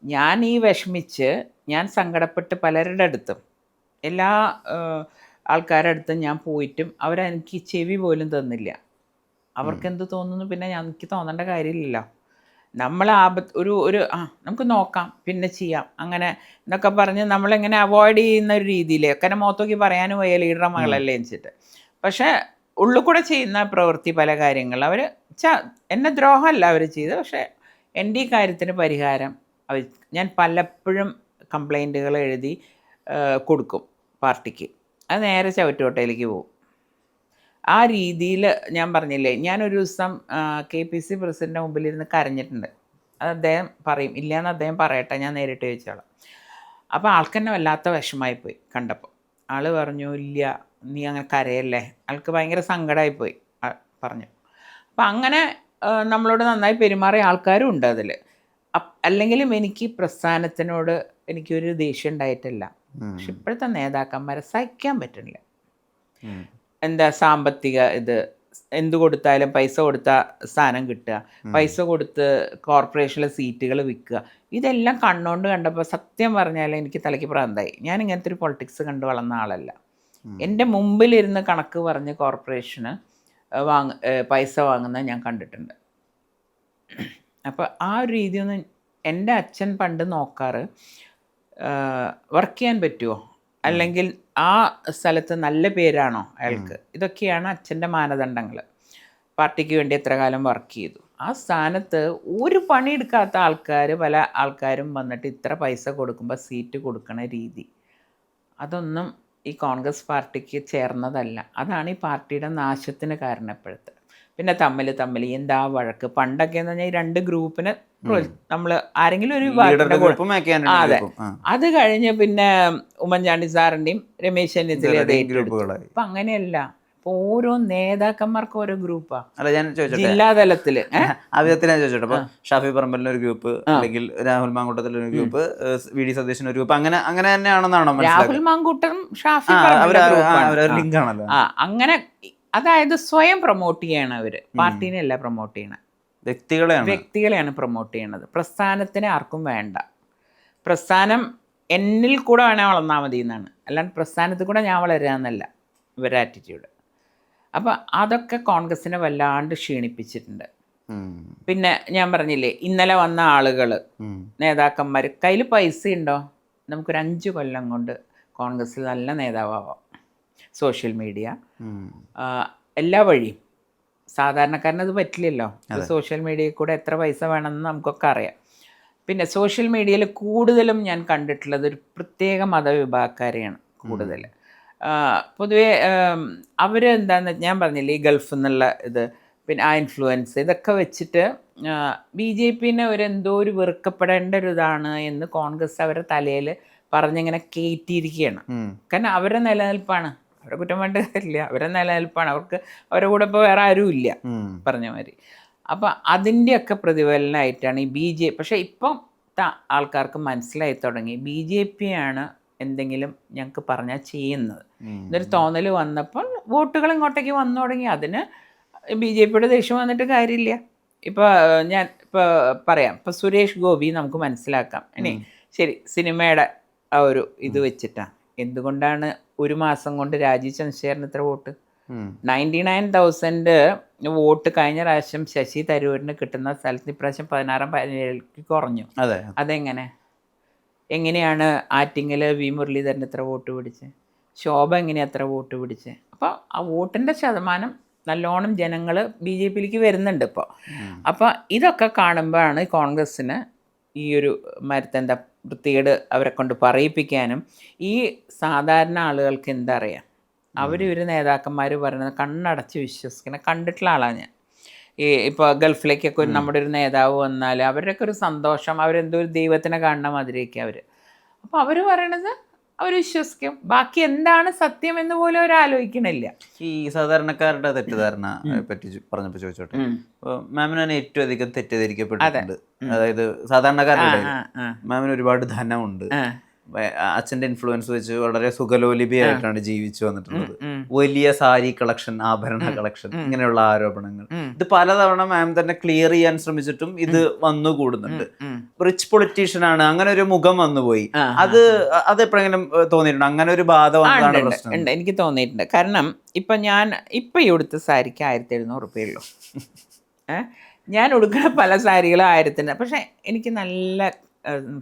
ഞാൻ ഈ വിഷമിച്ച് ഞാൻ സങ്കടപ്പെട്ട് പലരുടെ അടുത്തും എല്ലാ ആൾക്കാരുടെ അടുത്തും ഞാൻ പോയിട്ടും അവരെനിക്ക് ചെവി പോലും തന്നില്ല. അവർക്കെന്ത് തോന്നുന്നു പിന്നെ എനിക്ക് തോന്നേണ്ട കാര്യമില്ലല്ലോ. നമ്മൾ ഒരു നമുക്ക് നോക്കാം പിന്നെ ചെയ്യാം അങ്ങനെ എന്നൊക്കെ പറഞ്ഞ് നമ്മളിങ്ങനെ അവോയ്ഡ് ചെയ്യുന്ന ഒരു രീതിയിൽ, കാരണം മുഖത്തോക്കി പറയാനും വയ്യ ലീഡറുടെ മകളല്ലേ വെച്ചിട്ട്. പക്ഷേ ഉള്ളിൽ കൂടെ ചെയ്യുന്ന പ്രവൃത്തി പല കാര്യങ്ങൾ അവർ എന്നെ ദ്രോഹമല്ല അവർ ചെയ്ത്. പക്ഷേ എൻ്റെ ഈ കാര്യത്തിന് പരിഹാരം ഞാൻ പലപ്പോഴും കംപ്ലൈൻറ്റുകൾ എഴുതി കൊടുക്കും പാർട്ടിക്ക്. അത് നേരെ ചവറ്റുകൊട്ടയിലേക്ക് പോകും. ആ രീതിയിൽ ഞാൻ പറഞ്ഞില്ലേ, ഞാനൊരു ദിവസം KPC പ്രസിഡൻ്റെ മുമ്പിലിരുന്ന് കരഞ്ഞിട്ടുണ്ട്. അത് അദ്ദേഹം പറയും, ഇല്ലയെന്ന് അദ്ദേഹം പറയട്ടെ, ഞാൻ നേരിട്ട് ചോദിച്ചോളാം. അപ്പോൾ ആൾക്കെന്നെ വല്ലാത്ത വിഷമമായിപ്പോയി കണ്ടപ്പോൾ. ആൾ പറഞ്ഞു, ഇല്ല നീ അങ്ങനെ കരയല്ലേ. ആൾക്ക് ഭയങ്കര സങ്കടമായിപ്പോയി പറഞ്ഞു. അപ്പം അങ്ങനെ നമ്മളോട് നന്നായി പെരുമാറിയ ആൾക്കാരും ഉണ്ട് അതിൽ. അല്ലെങ്കിലും എനിക്ക് പ്രസ്ഥാനത്തിനോട് എനിക്കൊരു ദേഷ്യം ഉണ്ടായിട്ടില്ല. പക്ഷെ ഇപ്പോഴത്തെ നേതാക്കന്മാരെ സഹിക്കാൻ പറ്റുന്നില്ല. എന്താ സാമ്പത്തിക ഇത്, എന്ത് കൊടുത്താലും പൈസ കൊടുത്താൽ സ്ഥാനം കിട്ടുക, പൈസ കൊടുത്ത് കോർപ്പറേഷനിലെ സീറ്റുകൾ വിൽക്കുക, ഇതെല്ലാം കണ്ണുകൊണ്ട് കണ്ടപ്പോൾ സത്യം പറഞ്ഞാൽ എനിക്ക് തലയ്ക്ക് പ്രാന്തായി. ഞാൻ ഇങ്ങനത്തെ ഒരു പൊളിറ്റിക്സ് കണ്ടു വളർന്ന ആളല്ല. എൻ്റെ മുമ്പിലിരുന്ന് കണക്ക് പറഞ്ഞ് കോർപ്പറേഷന് പൈസ വാങ്ങുന്നത് ഞാൻ കണ്ടിട്ടുണ്ട്. അപ്പോൾ ആ ഒരു രീതിയൊന്നും എൻ്റെ അച്ഛൻ പണ്ട് നോക്കാറ്, വർക്ക് ചെയ്യാൻ പറ്റുമോ, അല്ലെങ്കിൽ ആ സ്ഥലത്ത് നല്ല പേരാണോ അയാൾക്ക്, ഇതൊക്കെയാണ് അച്ഛൻ്റെ മാനദണ്ഡങ്ങൾ. പാർട്ടിക്ക് വേണ്ടി എത്ര കാലം വർക്ക് ചെയ്തു, ആ സ്ഥാനത്ത് ഒരു പണിയെടുക്കാത്ത പല ആൾക്കാരും വന്നിട്ട് ഇത്ര പൈസ കൊടുക്കുമ്പോൾ സീറ്റ് കൊടുക്കണ രീതി, അതൊന്നും ഈ കോൺഗ്രസ് പാർട്ടിക്ക് ചേർന്നതല്ല. അതാണ് ഈ പാർട്ടിയുടെ നാശത്തിന് കാരണം ഇപ്പോഴത്തെ. പിന്നെ തമ്മിൽ എന്താ വഴക്ക്. പണ്ടൊക്കെ എന്ന് പറഞ്ഞാൽ ഈ 2 ഗ്രൂപ്പിന് നമ്മൾ ആരെങ്കിലും ഒരു അതെ, അത് കഴിഞ്ഞ് പിന്നെ ഉമ്മൻചാണ്ടി സാറിൻ്റെയും രമേശ് ചെന്നിത്തലയും ഇപ്പം അങ്ങനെയല്ല. ഇപ്പൊ ഓരോ നേതാക്കന്മാർക്കും ഓരോ ഗ്രൂപ്പാ. അല്ല ഞാൻ ചോദിച്ചോട്ടെ, ജില്ലാതലത്തില് ആദ്യത്തിൽ ഞാൻ ചോദിച്ചോട്ടെ, അപ്പൊ ഷാഫി പറമ്പലിന് ഒരു ഗ്രൂപ്പ്, അല്ലെങ്കിൽ രാഹുൽ മാങ്കൂട്ടത്തിൽ ഒരു ഗ്രൂപ്പ്, VD സതീശന് ഒരു ഗ്രൂപ്പ്, അങ്ങനെ തന്നെയാണെന്നാണോ? രാഹുൽ മാങ്കൂട്ടം ഷാഫി ലിങ്ക് ആണല്ലോ. അങ്ങനെ, അതായത് സ്വയം പ്രൊമോട്ട് ചെയ്യണം അവര്, പാർട്ടീനെയല്ല പ്രൊമോട്ട് ചെയ്യണം, വ്യക്തികളെയാണ് പ്രൊമോട്ട് ചെയ്യണത്. പ്രസ്ഥാനത്തിന് ആർക്കും വേണ്ട. പ്രസ്ഥാനം എന്നിൽ കൂടെ വേണേൽ വളർന്നാൽ മതി എന്നാണ്, അല്ലാണ്ട് പ്രസ്ഥാനത്തിൽ കൂടെ ഞാൻ വളരുക എന്നല്ല ഇവരുടെ ആറ്റിറ്റ്യൂഡ്. അപ്പോൾ അതൊക്കെ കോൺഗ്രസിനെ വല്ലാണ്ട് ക്ഷീണിപ്പിച്ചിട്ടുണ്ട്. പിന്നെ ഞാൻ പറഞ്ഞില്ലേ, ഇന്നലെ വന്ന ആളുകൾ, നേതാക്കന്മാർ, കയ്യിൽ പൈസ ഉണ്ടോ, നമുക്കൊരു 5 കൊല്ലം കൊണ്ട് കോൺഗ്രസ്സിൽ നല്ല നേതാവാം. സോഷ്യൽ മീഡിയ എല്ലാ വഴിയും, സാധാരണക്കാരനത് പറ്റില്ലല്ലോ. സോഷ്യൽ മീഡിയയിൽ കൂടെ എത്ര പൈസ വേണമെന്ന് നമുക്കൊക്കെ അറിയാം. പിന്നെ സോഷ്യൽ മീഡിയയിൽ കൂടുതലും ഞാൻ കണ്ടിട്ടുള്ളത് ഒരു പ്രത്യേക മതവിഭാഗക്കാരെയാണ് കൂടുതൽ. പൊതുവേ അവർ എന്താണെന്ന് ഞാൻ പറഞ്ഞില്ലേ, ഈ ഗൾഫിൽ നിന്നുള്ള ഇത്, പിന്നെ ആ ഇൻഫ്ലുവൻസ്, ഇതൊക്കെ വെച്ചിട്ട് BJP-നെ എന്തോ ഒരു വെറുക്കപ്പെടേണ്ട ഒരു ഇതാണ് എന്ന് കോൺഗ്രസ് അവരുടെ തലയിൽ പറഞ്ഞിങ്ങനെ കയറ്റിയിരിക്കുകയാണ്. കാരണം അവരുടെ നിലനിൽപ്പാണ്, അവരെ കുറ്റം വേണ്ട കാര്യമില്ല, അവരുടെ നിലനിൽപ്പാണ്. അവരുടെ കൂടെ ഇപ്പോൾ വേറെ ആരും ഇല്ല പറഞ്ഞ മാതിരി. അപ്പം അതിൻ്റെയൊക്കെ പ്രതിഫലനമായിട്ടാണ് ഈ പക്ഷേ ഇപ്പം ആൾക്കാർക്ക് മനസ്സിലായി തുടങ്ങി BJP-യാണ് എന്തെങ്കിലും ഞങ്ങൾക്ക് പറഞ്ഞാൽ ചെയ്യുന്നത് എന്നൊരു തോന്നൽ വന്നപ്പോൾ വോട്ടുകൾ ഇങ്ങോട്ടേക്ക് വന്നു തുടങ്ങി. അതിന് BJPയുടെ ദേഷ്യം വന്നിട്ട് കാര്യമില്ല. ഇപ്പോൾ ഇപ്പോൾ പറയാം, ഇപ്പോൾ സുരേഷ് ഗോപി നമുക്ക് മനസ്സിലാക്കാം. ഇനി ശരി, സിനിമയുടെ ആ ഒരു ഇത് വെച്ചിട്ടാണ് എന്തുകൊണ്ടാണ് ഒരു മാസം കൊണ്ട് രാജീവ് ചന്ദ്രശേഖരന് ഇത്ര വോട്ട്? 99,000 വോട്ട് കഴിഞ്ഞ പ്രാവശ്യം ശശി തരൂരിന് കിട്ടുന്ന സ്ഥലത്ത് ഇപ്രാവശ്യം 16-17 കുറഞ്ഞു. എങ്ങനെയാണ് ആറ്റിങ്ങൽ വി മുരളീധരൻ എത്ര വോട്ട് പിടിച്ച്? ശോഭ എങ്ങനെയാണ് എത്ര വോട്ട് പിടിച്ച്? അപ്പോൾ ആ വോട്ടിൻ്റെ ശതമാനം നല്ലോണം ജനങ്ങൾ BJPയിലേക്ക് വരുന്നുണ്ട് ഇപ്പോൾ. അപ്പോൾ ഇതൊക്കെ കാണുമ്പോഴാണ് കോൺഗ്രസ്സിന് ഈ ഒരു മരത്തെന്താ വൃത്തികേട് അവരെ കൊണ്ട് പറയിപ്പിക്കാനും, ഈ സാധാരണ ആളുകൾക്ക് എന്താ അറിയാം, ഇവർ നേതാക്കന്മാർ പറയുന്നത് കണ്ണടച്ച് വിശ്വസിക്കണം. കണ്ടിട്ടുള്ള ആളാണ് ഞാൻ. ഇപ്പോൾ ഗൾഫിലേക്കൊക്കെ നമ്മുടെ ഒരു നേതാവ് വന്നാൽ അവരുടെയൊക്കെ ഒരു സന്തോഷം, അവരെന്തോ ഒരു ദൈവത്തിനെ കാണുന്ന മാതിരിയൊക്കെ അവർ. അപ്പോൾ അവർ പറയണത് അവർ വിശ്വസിക്കും. ബാക്കി എന്താണ് സത്യം എന്ന് പോലും അവർ ആലോചിക്കണില്ല. ഈ സാധാരണക്കാരുടെ തെറ്റിദ്ധാരണ പറ്റി പറഞ്ഞപ്പോൾ ചോദിച്ചോട്ടെ, മാമിന് തന്നെ ഏറ്റവും അധികം തെറ്റിദ്ധരിക്കപ്പെട്ടിട്ടുണ്ട്. അതായത് സാധാരണക്കാരുടെ മാമിന് ഒരുപാട് ധനമുണ്ട്, അച്ഛൻ്റെ ഇൻഫ്ലുവൻസ് വെച്ച് വളരെ സുഖലോലിപിയായിട്ടാണ് ജീവിച്ചു വന്നിട്ടുള്ളത്, വലിയ സാരി കളക്ഷൻ, ആഭരണ കളക്ഷൻ, ഇങ്ങനെയുള്ള ആരോപണങ്ങൾ. ഇത് പലതവണ മാം തന്നെ ക്ലിയർ ചെയ്യാൻ ശ്രമിച്ചിട്ടും ഇത് വന്നുകൂടുന്നുണ്ട്. റിച്ച് പൊളിറ്റീഷ്യൻ ആണ്, അങ്ങനെ ഒരു മുഖം വന്നുപോയി. അത് എപ്പോഴെങ്കിലും തോന്നിയിട്ടുണ്ട് അങ്ങനെ ഒരു ബാധ വന്നതാണ് പ്രശ്നം? ഉണ്ട്, എനിക്ക് തോന്നിയിട്ടുണ്ട്. കാരണം ഇപ്പം ഈ ഉടുത്ത സാരിക്ക് 1,700 രൂപയുള്ളൂ. ഞാൻ ഉടുക്കുന്ന പല സാരികളും 1000-ന്. പക്ഷെ എനിക്ക് നല്ല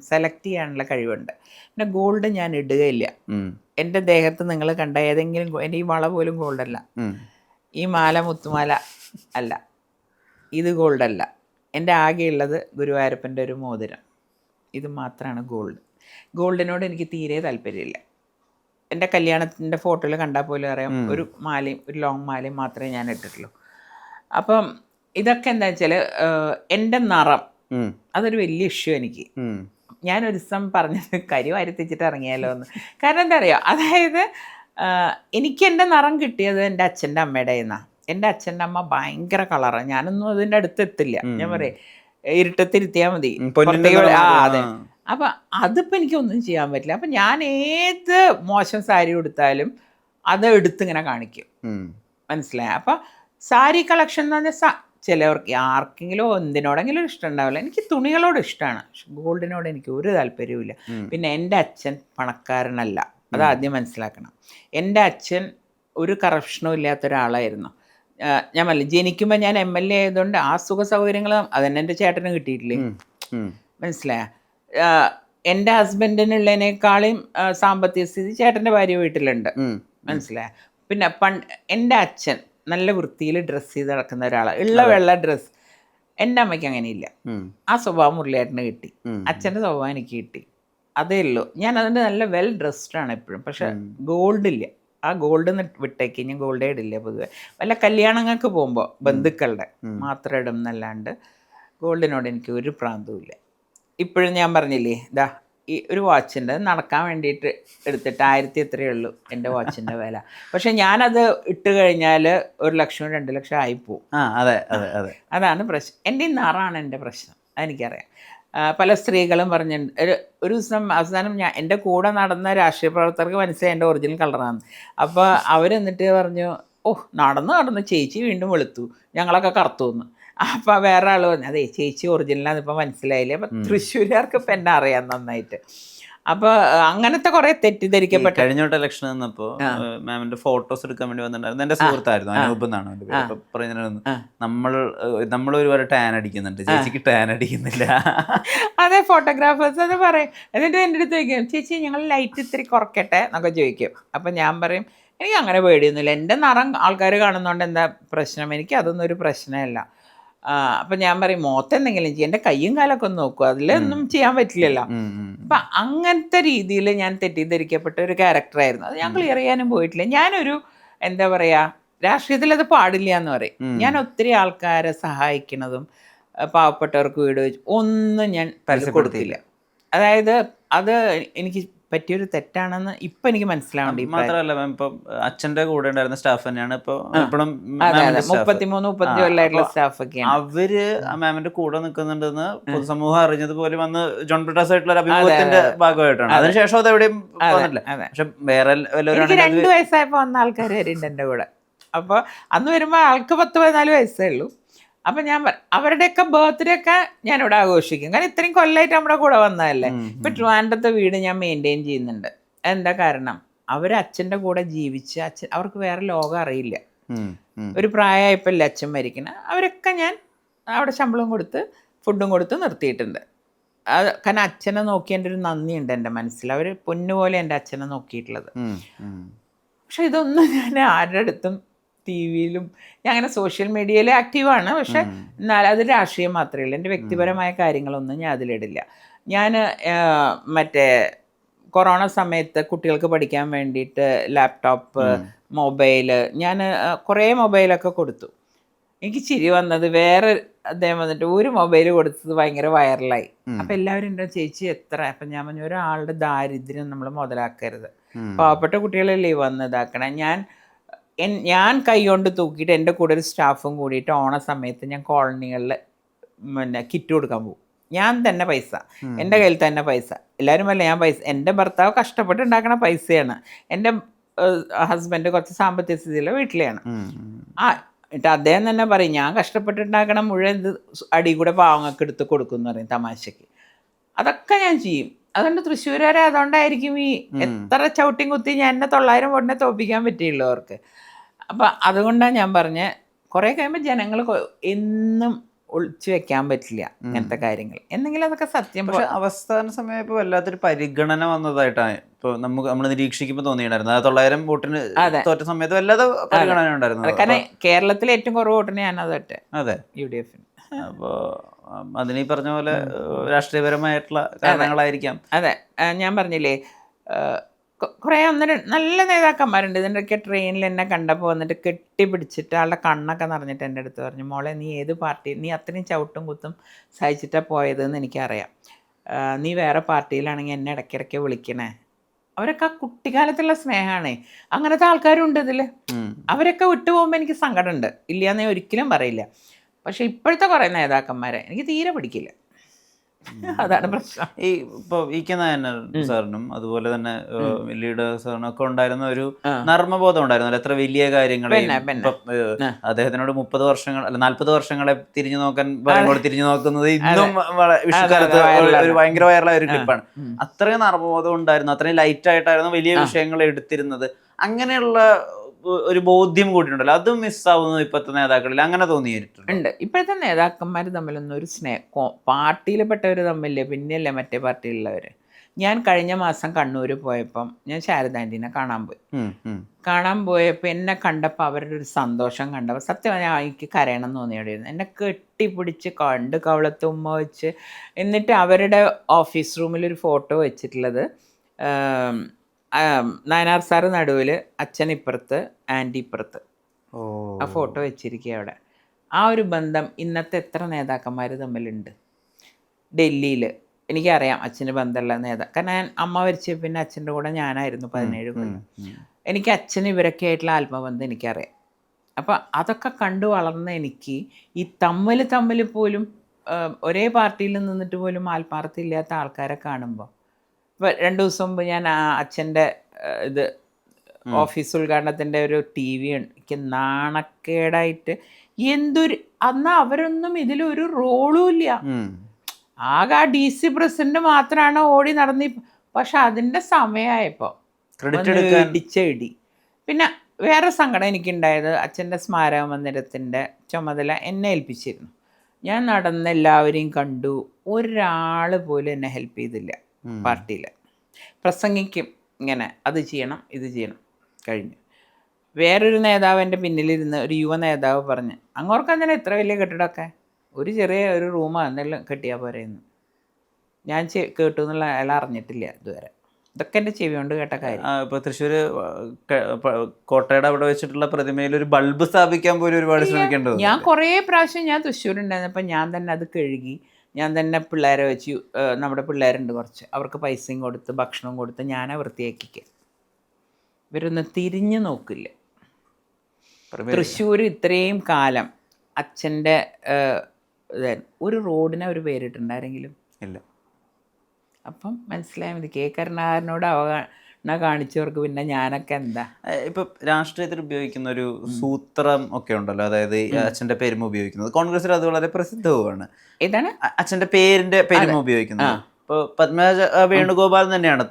സെലക്ട് ചെയ്യാനുള്ള കഴിവുണ്ട്. പിന്നെ ഗോൾഡ് ഞാൻ ഇടുകയില്ല. എൻ്റെ ദേഹത്ത് നിങ്ങൾ കണ്ട ഏതെങ്കിലും, എൻ്റെ ഈ വള പോലും ഗോൾഡല്ല, ഈ മാല മുത്തുമാല അല്ല, ഇത് ഗോൾഡല്ല. എൻ്റെ ആകെയുള്ളത് ഗുരുവായൂരപ്പൻ്റെ ഒരു മോതിരം, ഇത് മാത്രമാണ് ഗോൾഡ്. ഗോൾഡിനോട് എനിക്ക് തീരെ താല്പര്യമില്ല. എൻ്റെ കല്യാണത്തിൻ്റെ ഫോട്ടോയിൽ കണ്ടാൽ പോലും അറിയാം, ഒരു മാലയും ഒരു ലോങ് മാലയും മാത്രമേ ഞാൻ ഇട്ടിട്ടുള്ളൂ. അപ്പം ഇതൊക്കെ എന്താ വെച്ചാൽ എൻ്റെ നിറം അതൊരു വലിയ ഇഷ്യൂ എനിക്ക്. ഞാനൊരു ദിവസം പറഞ്ഞത് കരി വരുത്തിച്ചിട്ട് ഇറങ്ങിയാലോ എന്ന്. കാരണം എന്താ പറയുക, അതായത് എനിക്ക് എൻ്റെ നിറം കിട്ടിയത് എൻ്റെ അച്ഛൻ്റെ അമ്മയുടെ നിന്നാണ്. എൻ്റെ അച്ഛൻ്റെ അമ്മ ഭയങ്കര കളറാണ്. ഞാനൊന്നും അതിൻ്റെ അടുത്ത് എത്തില്ല. ഞാൻ പറയും ഇരുട്ടത്തിരുത്തിയാൽ മതി. അതെ. അപ്പം അതിപ്പോൾ എനിക്കൊന്നും ചെയ്യാൻ പറ്റില്ല. അപ്പം ഞാൻ ഏത് മോശം സാരി ഉടുത്താലും അത് എടുത്തിങ്ങനെ കാണിക്കും. മനസ്സിലായി? അപ്പം സാരി കളക്ഷൻ എന്ന് പറഞ്ഞാൽ ചിലവർക്ക് ആർക്കെങ്കിലും എന്തിനോടെങ്കിലും ഇഷ്ടം ഉണ്ടാവില്ല. എനിക്ക് തുണികളോട് ഇഷ്ടമാണ്, പക്ഷെ ഗോൾഡിനോട് എനിക്ക് ഒരു താല്പര്യവുമില്ല. പിന്നെ എൻ്റെ അച്ഛൻ പണക്കാരനല്ല, അതാദ്യം മനസ്സിലാക്കണം. എൻ്റെ അച്ഛൻ ഒരു കറപ്ഷനും ഇല്ലാത്ത ഒരാളായിരുന്നു. ഞാൻ പറഞ്ഞില്ല, ജനിക്കുമ്പോൾ ഞാൻ MLA ആയതുകൊണ്ട് ആ സുഖ സൗകര്യങ്ങളും അതന്നെ എൻ്റെ ചേട്ടന് കിട്ടിയിട്ടില്ലേ. മനസ്സിലായ? എൻ്റെ ഹസ്ബൻഡിനുള്ളതിനേക്കാളും സാമ്പത്തിക സ്ഥിതി ചേട്ടൻ്റെ ഭാര്യ വീട്ടിലുണ്ട്. മനസ്സിലായ? പിന്നെ എൻ്റെ അച്ഛൻ നല്ല വൃത്തിയിൽ ഡ്രസ്സ് ചെയ്ത് നടക്കുന്ന ഒരാളാണ്, ഉള്ള വെള്ള ഡ്രസ്സ്. എൻ്റെ അമ്മയ്ക്ക് അങ്ങനെയില്ല. ആ സ്വഭാവം മുരളിയേട്ടന് കിട്ടി, അച്ഛൻ്റെ സ്വഭാവം എനിക്ക് കിട്ടി. അതേ ഉള്ളൂ. ഞാൻ അതിൻ്റെ നല്ല വെൽ ഡ്രസ്ഡാണ് എപ്പോഴും. പക്ഷെ ഗോൾഡില്ല. ആ ഗോൾഡ് വിട്ടേക്ക് ഞാൻ ഗോൾഡേ ഇടില്ല പൊതുവെ. വല്ല കല്യാണങ്ങൾക്ക് പോകുമ്പോൾ ബന്ധുക്കളുടെ മാത്രം ഇടും എന്നല്ലാണ്ട് ഗോൾഡിനോട് എനിക്ക് ഒരു പ്രാന്തവുമില്ല. ഇപ്പോഴും ഞാൻ പറഞ്ഞില്ലേ, ഇതാ ഈ ഒരു വാച്ചിൻ്റെ നടക്കാൻ വേണ്ടിയിട്ട് എടുത്തിട്ട് 1000 എത്രയേ ഉള്ളൂ എൻ്റെ വാച്ചിൻ്റെ വില. പക്ഷെ ഞാനത് ഇട്ട് കഴിഞ്ഞാൽ 1,00,000 2,00,000 ആയിപ്പോവും. അതാണ് പ്രശ്നം. എൻ്റെ നിറാണ് എൻ്റെ പ്രശ്നം, അതെനിക്കറിയാം. പല സ്ത്രീകളും പറഞ്ഞിട്ടുണ്ട്. ഒരു ദിവസം അവസാനം എൻ്റെ കൂടെ നടന്ന രാഷ്ട്രീയ പ്രവർത്തകർക്ക് മനസ്സിലായി എൻ്റെ ഒറിജിനൽ കളറാണ്. അപ്പോൾ അവരെന്നിട്ട് പറഞ്ഞു, നടന്ന് ചേച്ചി വീണ്ടും വെളുത്തു, ഞങ്ങളൊക്കെ കറുത്തു എന്ന്. അപ്പോൾ വേറെ ആൾ പറഞ്ഞു, അതെ ചേച്ചി ഒറിജിനലാന്ന് ഇപ്പം മനസ്സിലായില്ലേ. അപ്പം തൃശ്ശൂരുകാർക്ക് ഇപ്പം എന്നെ അറിയാം നന്നായിട്ട്. അപ്പോൾ അങ്ങനത്തെ കുറേ തെറ്റിദ്ധരിക്കപ്പെട്ട. കഴിഞ്ഞോട്ട് ഇലക്ഷൻ വന്നപ്പോൾ മാമിന്റെ ഫോട്ടോസ് എടുക്കാൻ വേണ്ടി വന്നിട്ടുണ്ടായിരുന്നു. എൻ്റെ സുഹൃത്തായിരുന്നു, അനൂപ് എന്നാണ് എൻ്റെ പേര്. പറയുന്നത് നമ്മൾ ഒരുപാട് ടാൻ അടിക്കുന്നുണ്ട്, ചേച്ചിക്ക് ടാൻ അടിക്കുന്നില്ല. അതെ, ഫോട്ടോഗ്രാഫേഴ്സ് അത് പറയും. എന്നിട്ട് എൻ്റെ അടുത്ത് ചോദിക്കും, ചേച്ചി ഞങ്ങൾ ലൈറ്റ് ഇത്തിരി കുറയ്ക്കട്ടെ എന്നൊക്കെ ചോദിക്കും. അപ്പം ഞാൻ പറയും, എനിക്ക് അങ്ങനെ പേടിയൊന്നുമില്ല, എൻ്റെ നിറം ആൾക്കാർ കാണുന്നതുകൊണ്ട് എന്താ പ്രശ്നം, എനിക്ക് അതൊന്നും ഒരു പ്രശ്നമല്ല. അപ്പം ഞാൻ പറയും, മുഖത്തെന്തെങ്കിലും ചെയ്യും, എൻ്റെ കയ്യും കാലൊക്കെ ഒന്ന് നോക്കും, അതിലൊന്നും ചെയ്യാൻ പറ്റില്ലല്ലോ. അപ്പം അങ്ങനത്തെ രീതിയിൽ ഞാൻ തെറ്റിദ്ധരിക്കപ്പെട്ട ഒരു ക്യാരക്ടറായിരുന്നു. അത് ഞാൻ ക്ലിയർ ചെയ്യാനും പോയിട്ടില്ല. ഞാനൊരു എന്താ പറയുക, രാഷ്ട്രീയത്തിൽ അത് പാടില്ല എന്ന് പറയും. ഞാൻ ഒത്തിരി ആൾക്കാരെ സഹായിക്കുന്നതും പാവപ്പെട്ടവർക്ക് വീട് വെച്ച് ഒന്നും ഞാൻ കൊടുത്തില്ല. അതായത് അത് എനിക്ക് പറ്റിയൊരു തെറ്റാണെന്ന് ഇപ്പം എനിക്ക് മനസ്സിലാവുന്നുണ്ട് ഈ മാത്രമല്ല മാം, ഇപ്പം അച്ഛന്റെ കൂടെ ഉണ്ടായിരുന്ന സ്റ്റാഫ് തന്നെയാണ് ഇപ്പൊ ഇപ്പോഴും അതെ അതെ 33 കൊല്ലമായിട്ടുള്ള സ്റ്റാഫൊക്കെയാണ്. അവര് ആ മാമിന്റെ കൂടെ നിൽക്കുന്നുണ്ടെന്ന് പൊതുസമൂഹം അറിഞ്ഞത് പോലും വന്ന് ജോൺ ബ്രിട്ടാസ് ആയിട്ടുള്ള ഒരു അഭിമുഖത്തിന്റെ ഭാഗമായിട്ടാണ്. അതിനുശേഷം അത് എവിടെയും വന്നിട്ടില്ല. പക്ഷെ വേറെ എനിക്ക് 2 വയസ്സായപ്പോൾ വന്ന ആൾക്കാർ വരുന്നുണ്ട് എൻ്റെ കൂടെ. അപ്പോൾ അന്ന് വരുമ്പോൾ ആൾക്ക് 10-14 വയസ്സേ ഉള്ളൂ. അപ്പം ഞാൻ അവരുടെയൊക്കെ ബർത്ത്ഡേ ഒക്കെ ഞാനിവിടെ ആഘോഷിക്കും. കാരണം ഇത്രയും കൊല്ലമായിട്ട് നമ്മുടെ കൂടെ വന്നതല്ലേ. ഇപ്പം ട്രിവാൻഡ്രത്തെ വീട് ഞാൻ മെയിൻറ്റെയിൻ ചെയ്യുന്നുണ്ട്. എന്താ കാരണം, അവർ അച്ഛൻ്റെ കൂടെ ജീവിച്ച് അവർക്ക് വേറെ ലോകം അറിയില്ല. ഒരു പ്രായമായപ്പോൾ അച്ഛൻ മരിക്കണം. അവരൊക്കെ ഞാൻ അവിടെ ശമ്പളം കൊടുത്ത് ഫുഡും കൊടുത്ത് നിർത്തിയിട്ടുണ്ട്. അത് കാരണം അച്ഛനെ നോക്കി എൻ്റെ ഒരു നന്ദിയുണ്ട് എൻ്റെ മനസ്സിൽ. അവർ പൊന്നുപോലെ എൻ്റെ അച്ഛനെ നോക്കിയിട്ടുള്ളത്. പക്ഷെ ഇതൊന്നും ഞാൻ ആരുടെ അടുത്തും ടി വിയിലും ഞാൻ അങ്ങനെ സോഷ്യൽ മീഡിയയിൽ ആക്റ്റീവാണ്. പക്ഷെ എന്നാൽ അത് രാഷ്ട്രീയം മാത്രമേ ഉള്ളൂ. എൻ്റെ വ്യക്തിപരമായ കാര്യങ്ങളൊന്നും ഞാൻ അതിലിടില്ല. ഞാൻ മറ്റേ കൊറോണ സമയത്ത് കുട്ടികൾക്ക് പഠിക്കാൻ വേണ്ടിയിട്ട് ലാപ്ടോപ്പ്, മൊബൈല്, ഞാൻ കുറേ മൊബൈലൊക്കെ കൊടുത്തു. എനിക്ക് ചിരി വന്നത് വേറെ അദ്ദേഹം വന്നിട്ട് ഒരു മൊബൈൽ കൊടുത്തത് ഭയങ്കര വൈറലായി. അപ്പം എല്ലാവരും എൻ്റെ ചേച്ചി എത്ര, അപ്പം ഞാൻ പറഞ്ഞു ഒരാളുടെ ദാരിദ്ര്യം നമ്മൾ മുതലാക്കരുത്. പാവപ്പെട്ട കുട്ടികളല്ലേ വന്ന് ഇതാക്കണം. ഞാൻ കൈ കൊണ്ട് തൂക്കിയിട്ട് എൻ്റെ കൂടെ ഒരു സ്റ്റാഫും കൂടിയിട്ട് ഓണ സമയത്ത് ഞാൻ കോളനികളിൽ കിറ്റ് കൊടുക്കാൻ പോകും. ഞാൻ തന്നെ പൈസ, എൻ്റെ കയ്യിൽ തന്നെ പൈസ. എല്ലാവരും അല്ല, ഞാൻ പൈസ, എൻ്റെ ഭർത്താവ് കഷ്ടപ്പെട്ട് ഉണ്ടാക്കണ പൈസയാണ്. എൻ്റെ ഹസ്ബൻഡ് കുറച്ച് സാമ്പത്തിക സ്ഥിതിയുള്ള വീട്ടിലെയാണ്. എന്നിട്ട് അദ്ദേഹം തന്നെ പറയും, ഞാൻ കഷ്ടപ്പെട്ടുണ്ടാക്കണം മുഴുവൻ ഇത് അടി കൂടെ പാവങ്ങൾക്ക് എടുത്ത് കൊടുക്കും എന്ന് പറയും തമാശയ്ക്ക്. അതൊക്കെ ഞാൻ ചെയ്യും. അതുകൊണ്ട് തൃശ്ശൂരുകാരെ അതുകൊണ്ടായിരിക്കും ഈ എത്ര ചവിട്ടിയും കുത്തി ഞാൻ എന്നെ 900 വോട്ടിനെ തോൽപ്പിക്കാൻ പറ്റിയുള്ളൂ അവർക്ക്. അപ്പം അതുകൊണ്ടാണ് ഞാൻ പറഞ്ഞത്, കുറേ കഴിയുമ്പോൾ ജനങ്ങൾ എന്നും ഒളിച്ചു വെക്കാൻ പറ്റില്ല ഇങ്ങനത്തെ കാര്യങ്ങൾ. എന്തെങ്കിലും അതൊക്കെ സത്യം. പക്ഷെ അവസാന സമയം ഇപ്പോൾ വല്ലാത്തൊരു പരിഗണന വന്നതായിട്ടാണ് ഇപ്പോൾ നമ്മൾ നിരീക്ഷിക്കുമ്പോൾ തോന്നിയിട്ടുണ്ടായിരുന്നു. 900 വോട്ടിന് തോറ്റ സമയത്ത് വല്ലാതെ പരിഗണന ഉണ്ടായിരുന്നു. കാരണം കേരളത്തിലെ ഏറ്റവും കുറവ് വോട്ടിന് ഞാനത് തോറ്റെ. അതെ, UDF. അപ്പോൾ അതിനീ പറഞ്ഞ പോലെ രാഷ്ട്രീയപരമായിട്ടുള്ള കാരണങ്ങളായിരിക്കാം. അതെ, ഞാൻ പറഞ്ഞില്ലേ കുറേ നല്ല നേതാക്കന്മാരുണ്ട്. ഇതിൻ്റെയൊക്കെ ട്രെയിനിൽ എന്നെ കണ്ടപ്പോൾ വന്നിട്ട് കെട്ടിപ്പിടിച്ചിട്ട് ആളുടെ കണ്ണൊക്കെ നിറഞ്ഞിട്ട് എൻ്റെ അടുത്ത് പറഞ്ഞു, മോളെ നീ ഏത് പാർട്ടി, നീ അത്രയും ചവിട്ടും കുത്തും സഹിച്ചിട്ടാണ് പോയതെന്ന് എനിക്കറിയാം. നീ വേറെ പാർട്ടിയിലാണെങ്കിൽ എന്നെ ഇടയ്ക്കിടയ്ക്ക് വിളിക്കണേ. അവരൊക്കെ ആ കുട്ടിക്കാലത്തുള്ള സ്നേഹമാണ്. അങ്ങനത്തെ ആൾക്കാരുണ്ട് ഇതിൽ. അവരൊക്കെ വിട്ടുപോകുമ്പോൾ എനിക്ക് സങ്കടമുണ്ട്, ഇല്ലയെന്ന് ഞാൻ ഒരിക്കലും പറയില്ല. പക്ഷെ ഇപ്പോഴത്തെ കുറേ നേതാക്കന്മാരെ എനിക്ക് തീരെ പിടിക്കില്ല. അതാണ് പ്രശ്നം. ഈ ഇപ്പോൾ ഇ.കെ. നായനാർ സാറിനും അതുപോലെ തന്നെ ലീഡർ സാറിനും ഒക്കെ ഉണ്ടായിരുന്ന ഒരു നർമ്മബോധം ഉണ്ടായിരുന്നു. എത്ര വലിയ കാര്യങ്ങൾ അദ്ദേഹത്തിനോട് 30 വർഷങ്ങൾ അല്ല 40 വർഷങ്ങളെ തിരിഞ്ഞു നോക്കാൻ പറയുമ്പോൾ തിരിഞ്ഞു നോക്കുന്നത് ഇന്നും വിഷുക്കാലത്ത് ഒരു ഭയങ്കര വൈറലായ ഒരു ക്ലിപ്പാണ്. അത്രയും നർമ്മബോധം ഉണ്ടായിരുന്നു, അത്രയും ലൈറ്റ് ആയിട്ടായിരുന്നു വലിയ വിഷയങ്ങൾ എടുത്തിരുന്നത്. അങ്ങനെയുള്ള ഒരു ബോധ്യം കൂടിയുണ്ടല്ലോ, അതും മിസ്സാവുന്നത് ഇപ്പോഴത്തെ നേതാക്കളിൽ. അങ്ങനെ തോന്നിയിട്ടുണ്ട്. ഇപ്പോഴത്തെ നേതാക്കന്മാർ തമ്മിലൊന്നും ഒരു പാർട്ടിയിൽപ്പെട്ടവർ തമ്മിലേ, പിന്നെയല്ലേ മറ്റേ പാർട്ടിയിലുള്ളവർ. ഞാൻ കഴിഞ്ഞ മാസം കണ്ണൂർ പോയപ്പം ഞാൻ ശാരദാൻ്റിനെ കാണാൻ പോയപ്പോൾ എന്നെ കണ്ടപ്പോൾ അവരുടെ ഒരു സന്തോഷം കണ്ടപ്പോൾ സത്യം ഞാൻ എനിക്ക് കരയണം തോന്നിയോടിയിരുന്നു. എന്നെ കെട്ടിപ്പിടിച്ച് കണ്ട് കവളത്ത് ഉമ്മ വെച്ച്, എന്നിട്ട് അവരുടെ ഓഫീസ് റൂമിലൊരു ഫോട്ടോ വെച്ചിട്ടുള്ളത് നായനാർ സാറ് നടുവിൽ, അച്ഛൻ ഇപ്പുറത്ത്, ആൻറ്റി ഇപ്പുറത്ത്. ആ ഫോട്ടോ വെച്ചിരിക്കുക അവിടെ. ആ ഒരു ബന്ധം ഇന്നത്തെ എത്ര നേതാക്കന്മാർ തമ്മിലുണ്ട് ഡൽഹിയിൽ. എനിക്കറിയാം അച്ഛന് ബന്ധമുള്ള കാരണം ഞാൻ അമ്മ മരിച്ച പിന്നെ അച്ഛൻ്റെ കൂടെ ഞാനായിരുന്നു 17 കൊല്ലം. എനിക്ക് അച്ഛന് ഇവരൊക്കെ ആയിട്ടുള്ള ആത്മബന്ധം എനിക്കറിയാം. അപ്പം അതൊക്കെ കണ്ടു വളർന്ന എനിക്ക് ഈ തമ്മിൽ പോലും ഒരേ പാർട്ടിയിൽ നിന്നിട്ട് പോലും ആത്മാർത്ഥമില്ലാത്ത ആൾക്കാരെ കാണുമ്പോൾ, ഇപ്പോൾ 2 ദിവസം മുമ്പ് ഞാൻ അച്ഛൻ്റെ ഇത് ഓഫീസ് ഉദ്ഘാടനത്തിൻ്റെ ഒരു TV എനിക്ക് നാണക്കേടായിട്ട് അന്ന് അവരൊന്നും ഇതിലൊരു റോളും ഇല്ല. ആകെ ആ DC പ്രസിഡന്റ് മാത്രമാണ് ഓടി നടന്ന്. പക്ഷെ അതിൻ്റെ സമയമായപ്പോൾ ഇടി. പിന്നെ വേറെ സങ്കടം എനിക്കുണ്ടായത്, അച്ഛൻ്റെ സ്മാരക മന്ദിരത്തിൻ്റെ ചുമതല എന്നെ ഏൽപ്പിച്ചിരുന്നു. ഞാൻ നടന്ന് എല്ലാവരെയും കണ്ടു, ഒരാൾ പോലും എന്നെ ഹെൽപ്പ് ചെയ്തില്ല. പാർട്ടിയിൽ പ്രസംഗിക്കും ഇങ്ങനെ, അത് ചെയ്യണം ഇത് ചെയ്യണം, കഴിഞ്ഞു. വേറൊരു നേതാവ് എൻ്റെ പിന്നിലിരുന്ന്, ഒരു യുവ നേതാവ് പറഞ്ഞ്, അങ്ങോർക്ക് അങ്ങനെ ഇത്ര വലിയ കെട്ടിടമൊക്കെ, ഒരു ചെറിയ ഒരു റൂമാണ് എന്തെങ്കിലും കെട്ടിയാൽ പോരെയെന്ന്. ഞാൻ കേട്ടു എന്നുള്ള അയാൾ അറിഞ്ഞിട്ടില്ല ഇതുവരെ. ഇതൊക്കെ എൻ്റെ ചെവി കൊണ്ട് കേട്ട കാര്യം. ഇപ്പോൾ തൃശ്ശൂർ കോട്ടയുടെ അവിടെ വെച്ചിട്ടുള്ള പ്രതിമയിൽ ഒരു ബൾബ് സ്ഥാപിക്കാൻ പോലും ഒരുപാട് ശ്രമിക്കേണ്ടത്. ഞാൻ കുറേ പ്രാവശ്യം ഞാൻ തൃശ്ശൂരുണ്ടായിരുന്നപ്പോൾ ഞാൻ തന്നെ അത് കഴുകി ഞാൻ തന്നെ പിള്ളേരെ വെച്ച് നമ്മുടെ പിള്ളേരുണ്ട് കുറച്ച്, അവർക്ക് പൈസയും കൊടുത്ത് ഭക്ഷണവും കൊടുത്ത് ഞാനാ വൃത്തിയാക്കിക്കുക. ഇവരൊന്നും തിരിഞ്ഞു നോക്കില്ല. തൃശ്ശൂർ ഇത്രയും കാലം അച്ഛൻ്റെ ഒരു റോഡിനെ ഒരു പേരിട്ടുണ്ടാരെങ്കിലും ഇല്ല. അപ്പം മനസ്സിലായാൽ മതി. കെ കരുണാകരനോട് അവഗണന കാണിച്ചവർക്ക് പിന്നെ ഞാനൊക്കെ എന്താ. ഇപ്പൊ രാഷ്ട്രീയത്തിൽ ഉപയോഗിക്കുന്ന ഒരു സൂത്രം ഒക്കെ ഉണ്ടല്ലോ, അതായത് അച്ഛന്റെ പേരും ഉപയോഗിക്കുന്നത് കോൺഗ്രസിൽ അത് വളരെ പ്രസിദ്ധവുമാണ്. ഏതാണ്? അച്ഛന്റെ പേരും ഉപയോഗിക്കുന്നത്. ഇപ്പോൾ പത്മജ വേണുഗോപാൽ തന്നെയാണ്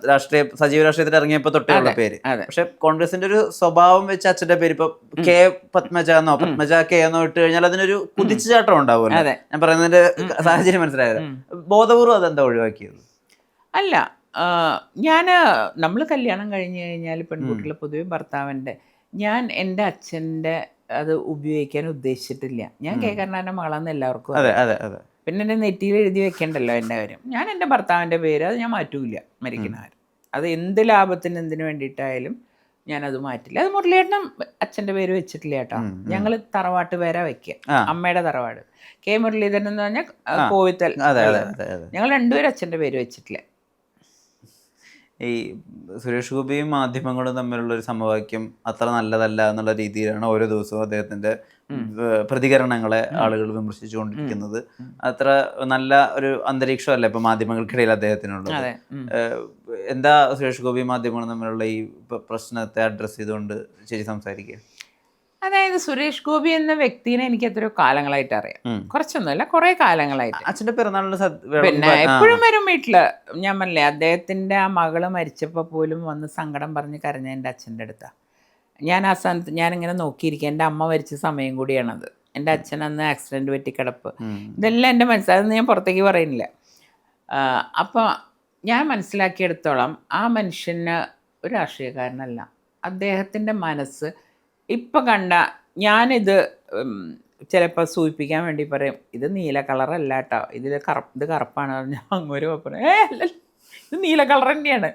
സജീവ രാഷ്ട്രീയത്തിൽ ഇറങ്ങിയപ്പോൾ തൊട്ടേയുള്ള പേര്. പക്ഷെ കോൺഗ്രസിന്റെ ഒരു സ്വഭാവം വെച്ച് അച്ഛന്റെ പേര് ഇപ്പൊ കെ പത്മജ എന്നോ പത്മജ കെ എന്നോ ഇട്ട് കഴിഞ്ഞാൽ അതിനൊരു കുതിച്ചുചാട്ടം ഉണ്ടാവുമല്ലോ. ഞാൻ പറയുന്നതിന്റെ സാഹചര്യം മനസ്സിലായത്. ബോധപൂർവ്വം അതെന്താ ഒഴിവാക്കിയത്? അല്ല, നമ്മൾ കല്യാണം കഴിഞ്ഞ് കഴിഞ്ഞാൽ പെൺകുട്ടികൾ പൊതുവെ ഭർത്താവിൻ്റെ, ഞാൻ എൻ്റെ അച്ഛൻ്റെ അത് ഉപയോഗിക്കാൻ ഉദ്ദേശിച്ചിട്ടില്ല. ഞാൻ കെ കരുണാകരൻ്റെ മകളാന്ന് എല്ലാവർക്കും അതെ. പിന്നെ എൻ്റെ നെറ്റിയിൽ എഴുതി വെക്കേണ്ടല്ലോ എൻ്റെ കാര്യം. ഞാൻ എൻ്റെ ഭർത്താവിൻ്റെ പേര് അത് ഞാൻ മാറ്റൂല മരിക്കുന്നവർ. അത് എന്ത് ലാഭത്തിന് എന്തിനു വേണ്ടിയിട്ടായാലും ഞാനത് മാറ്റില്ല. അത് മുരളിയേട്ടനും അച്ഛൻ്റെ പേര് വെച്ചിട്ടില്ല കേട്ടോ. ഞങ്ങൾ തറവാട്ട് പേരാ വെക്കുക, അമ്മയുടെ തറവാട്. കെ മുരളീധരൻ എന്ന് പറഞ്ഞാൽ കോവിത്തൽ. ഞങ്ങൾ രണ്ടുപേരും അച്ഛൻ്റെ പേര് വെച്ചിട്ടില്ല. ഈ സുരേഷ് ഗോപിയും മാധ്യമങ്ങളും തമ്മിലുള്ള ഒരു സമവാക്യം അത്ര നല്ലതല്ല എന്നുള്ള രീതിയിലാണ് ഓരോ ദിവസവും അദ്ദേഹത്തിന്റെ പ്രതികരണങ്ങളെ ആളുകൾ വിമർശിച്ചുകൊണ്ടിരിക്കുന്നത്. അത്ര നല്ല ഒരു അന്തരീക്ഷമല്ല ഇപ്പൊ മാധ്യമങ്ങൾക്കിടയിൽ അദ്ദേഹത്തിനുള്ളത്. എന്താ സുരേഷ് ഗോപി മാധ്യമങ്ങളും തമ്മിലുള്ള ഈ പ്രശ്നത്തെ അഡ്രസ്സ് ചെയ്തുകൊണ്ട് ചേച്ചി സംസാരിക്കുക? അതായത് സുരേഷ് ഗോപി എന്ന വ്യക്തിനെ എനിക്ക് എത്രയോ കാലങ്ങളായിട്ട് അറിയാം. കുറച്ചൊന്നുമല്ല, കുറെ കാലങ്ങളായിട്ട്. അച്ഛൻ്റെ പിറന്നാളിന് പിന്നെ എപ്പോഴും വരും വീട്ടില്. ഞാൻ പറഞ്ഞില്ലേ, അദ്ദേഹത്തിന്റെ ആ മകള് മരിച്ചപ്പോൾ പോലും വന്ന് സങ്കടം പറഞ്ഞ് കരഞ്ഞ എൻ്റെ അച്ഛൻ്റെ അടുത്താണ്. ഞാൻ ആ സ്ഥാനത്ത് ഞാനിങ്ങനെ നോക്കിയിരിക്കുക. എൻ്റെ അമ്മ മരിച്ച സമയം കൂടിയാണത്. എൻ്റെ അച്ഛൻ അന്ന് ആക്സിഡൻറ്റ് പറ്റി കിടപ്പ്. ഇതെല്ലാം എൻ്റെ മനസ്സിലാകുന്നത് ഞാൻ പുറത്തേക്ക് പറയുന്നില്ല. അപ്പോൾ ഞാൻ മനസ്സിലാക്കിയെടുത്തോളം ആ മനുഷ്യന് ഒരു രാഷ്ട്രീയക്കാരനല്ല. അദ്ദേഹത്തിൻ്റെ മനസ്സ് ഇപ്പം കണ്ട, ഞാനിത് ചിലപ്പോൾ സൂചിപ്പിക്കാൻ വേണ്ടി പറയും, ഇത് നീല കളറല്ല കേട്ടോ, ഇത് കറുപ്പാണ് പറഞ്ഞാൽ അങ്ങോട്ട് പറയും, അല്ല ഇത് നീല കളർ തന്നെയാണ്.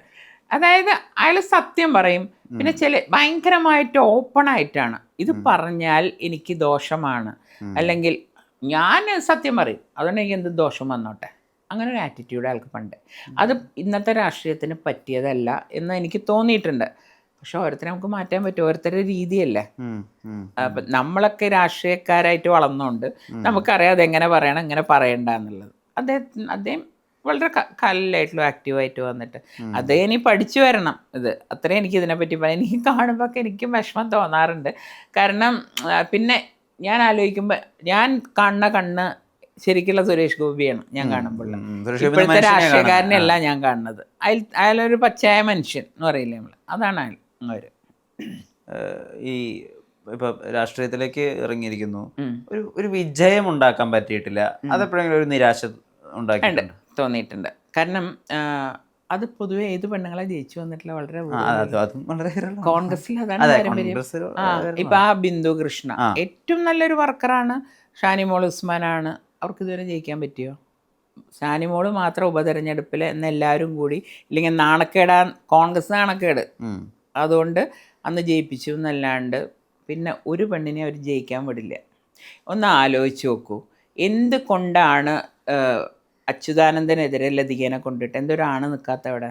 അതായത് അയാൾ സത്യം പറയും. പിന്നെ ഭയങ്കരമായിട്ട് ഓപ്പണായിട്ടാണ് ഇത് പറഞ്ഞാൽ എനിക്ക് ദോഷമാണ്, അല്ലെങ്കിൽ ഞാൻ സത്യം പറയും അതുകൊണ്ട് എനിക്ക് എന്ത് ദോഷം വന്നോട്ടെ, അങ്ങനെ ഒരു ആറ്റിറ്റ്യൂഡ് അയാൾക്ക് പണ്ട്. അത് ഇന്നത്തെ രാഷ്ട്രീയത്തിന് പറ്റിയതല്ല എന്ന് എനിക്ക് തോന്നിയിട്ടുണ്ട്. പക്ഷെ ഓരോരുത്തരെ നമുക്ക് മാറ്റാൻ പറ്റും, ഓരോരുത്തരുടെ രീതിയല്ലേ. അപ്പം നമ്മളൊക്കെ രാഷ്ട്രീയക്കാരായിട്ട് വളർന്നുകൊണ്ട് നമുക്കറിയാം അതെങ്ങനെ പറയണം എങ്ങനെ പറയണ്ട എന്നുള്ളത്. അദ്ദേഹം വളരെ കാലിലായിട്ടുള്ള ആക്റ്റീവായിട്ട് വന്നിട്ട് അദ്ദേഹം ഇനി പഠിച്ചു വരണം. അത്രയും എനിക്ക് ഇതിനെപ്പറ്റി പറയാം. എനിക്ക് കാണുമ്പോൾ ഒക്കെ എനിക്കും വിഷമം തോന്നാറുണ്ട്. കാരണം പിന്നെ ഞാൻ ആലോചിക്കുമ്പോൾ ഞാൻ കാണുന്ന കണ്ണ് ശരിക്കുള്ള സുരേഷ് ഗോപിയാണ് ഞാൻ കാണുമ്പോൾ. ഇപ്പോഴത്തെ രാഷ്ട്രീയക്കാരനെയല്ല ഞാൻ കാണുന്നത്. അയാളൊരു പച്ചയായ മനുഷ്യൻ എന്ന് പറയില്ലേ നമ്മൾ, അതാണ് അയാൾ. ഈ ഇപ്പൊ രാഷ്ട്രീയത്തിലേക്ക് ഇറങ്ങിയിരിക്കുന്നു, ഒരു വിജയം ഉണ്ടാക്കാൻ പറ്റിയിട്ടില്ല, അതെപ്പോഴെങ്കിലും ഒരു നിരാശ ഉണ്ടാക്കിയിട്ടുണ്ട്? തോന്നിയിട്ടുണ്ട്. കാരണം അത് പൊതുവെ ഏത് പെണ്ണുങ്ങളെ ജയിച്ചു വന്നിട്ടുള്ള വളരെ കോൺഗ്രസിൽ അതാണ് പാരമ്പര്യം. ഇപ്പൊ ആ ബിന്ദു കൃഷ്ണ ഏറ്റവും നല്ലൊരു വർക്കറാണ്. ഷാനിമോൾ ഉസ്മാനാണ്. അവർക്ക് ഇതുവരെ ജയിക്കാൻ പറ്റിയോ? ഷാനിമോൾ മാത്രം ഉപതെരഞ്ഞെടുപ്പിൽ എന്നെല്ലാവരും കൂടി, ഇല്ലെങ്കിൽ നാണക്കേടാൻ കോൺഗ്രസ് നാണക്കേട്, അതുകൊണ്ട് അന്ന് ജയിപ്പിച്ചു എന്നല്ലാണ്ട് പിന്നെ ഒരു പെണ്ണിനെ അവർ ജയിക്കാൻ വിടില്ല. ഒന്ന് ആലോചിച്ച് നോക്കൂ, എന്ത് കൊണ്ടാണ് അച്യുതാനന്ദനെതിരെ ലതികേനെ കൊണ്ടിട്ട് എന്തൊരാണ് നിൽക്കാത്ത അവിടെ?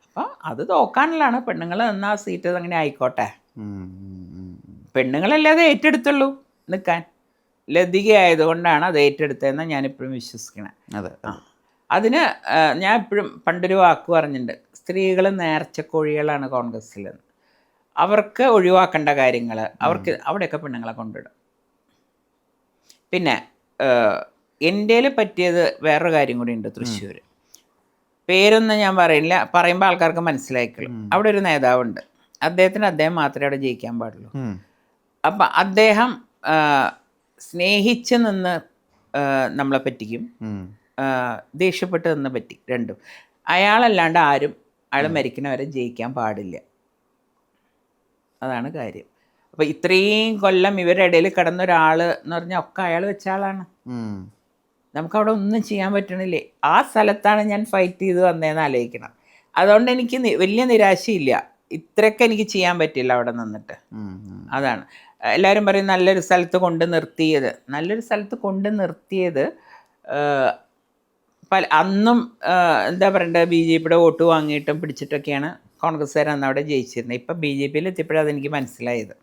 അപ്പോൾ അത് തോക്കാനുള്ളതാണ്. പെണ്ണുങ്ങൾ എന്നാൽ ആ സീറ്റ് അങ്ങനെ ആയിക്കോട്ടെ, പെണ്ണുങ്ങളല്ലാതെ ഏറ്റെടുത്തുള്ളൂ നിൽക്കാൻ. ലതിക ആയതുകൊണ്ടാണ് അത് ഏറ്റെടുത്തതെന്ന് ഞാനിപ്പോഴും വിശ്വസിക്കണേ. അതിന് ഞാൻ എപ്പോഴും പണ്ടൊരു വാക്ക് പറഞ്ഞിട്ടുണ്ട്, സ്ത്രീകൾ നേർച്ചക്കോഴികളാണ് കോൺഗ്രസ്സിൽ. അവർക്ക് ഒഴിവാക്കേണ്ട കാര്യങ്ങൾ അവർക്ക് അവിടെയൊക്കെ പെണ്ണുങ്ങളെ കൊണ്ടിടും. പിന്നെ എൻ്റെ പറ്റിയത് വേറൊരു കാര്യം കൂടി ഉണ്ട്. തൃശ്ശൂർ പേരൊന്നും ഞാൻ പറയില്ല, പറയുമ്പോൾ ആൾക്കാർക്ക് മനസ്സിലായിക്കുള്ളൂ. അവിടെ ഒരു നേതാവുണ്ട്, അദ്ദേഹം മാത്രമേ അവിടെ ജയിക്കാൻ പാടുള്ളൂ. അപ്പം അദ്ദേഹം സ്നേഹിച്ച് നിന്ന് നമ്മളെ പറ്റിക്കും, ദേഷ്യപ്പെട്ട് നിന്ന് പറ്റി, രണ്ടും. അയാളല്ലാണ്ട് ആരും അയാൾ മരിക്കുന്നവരെ ജയിക്കാൻ പാടില്ല. അതാണ് കാര്യം. അപ്പോൾ ഇത്രയും കൊല്ലം ഇവരുടെ ഇടയിൽ കിടന്ന ഒരാൾ എന്ന് പറഞ്ഞാൽ ഒക്കെ അയാൾ വെച്ച ആളാണ്. നമുക്കവിടെ ഒന്നും ചെയ്യാൻ പറ്റണില്ലേ. ആ സ്ഥലത്താണ് ഞാൻ ഫൈറ്റ് ചെയ്ത് വന്നതെന്ന് ആലോചിക്കണം. അതുകൊണ്ട് എനിക്ക് വലിയ നിരാശയില്ല. ഇത്രയൊക്കെ എനിക്ക് ചെയ്യാൻ പറ്റില്ല അവിടെ നിന്നിട്ട്. അതാണ് എല്ലാവരും പറയും നല്ലൊരു സ്ഥലത്ത് കൊണ്ട് നിർത്തിയത് അന്നും എന്താ പറയണ്ടത്, ബി ജെ പിയുടെ വോട്ട് വാങ്ങിയിട്ടും പിടിച്ചിട്ടൊക്കെയാണ് കോൺഗ്രസ്സുകാർ അന്ന് അവിടെ ജയിച്ചിരുന്നത്. ഇപ്പം ബി ജെ പിയിൽ എത്തിയപ്പോഴാണ് അതെനിക്ക് മനസ്സിലായത്.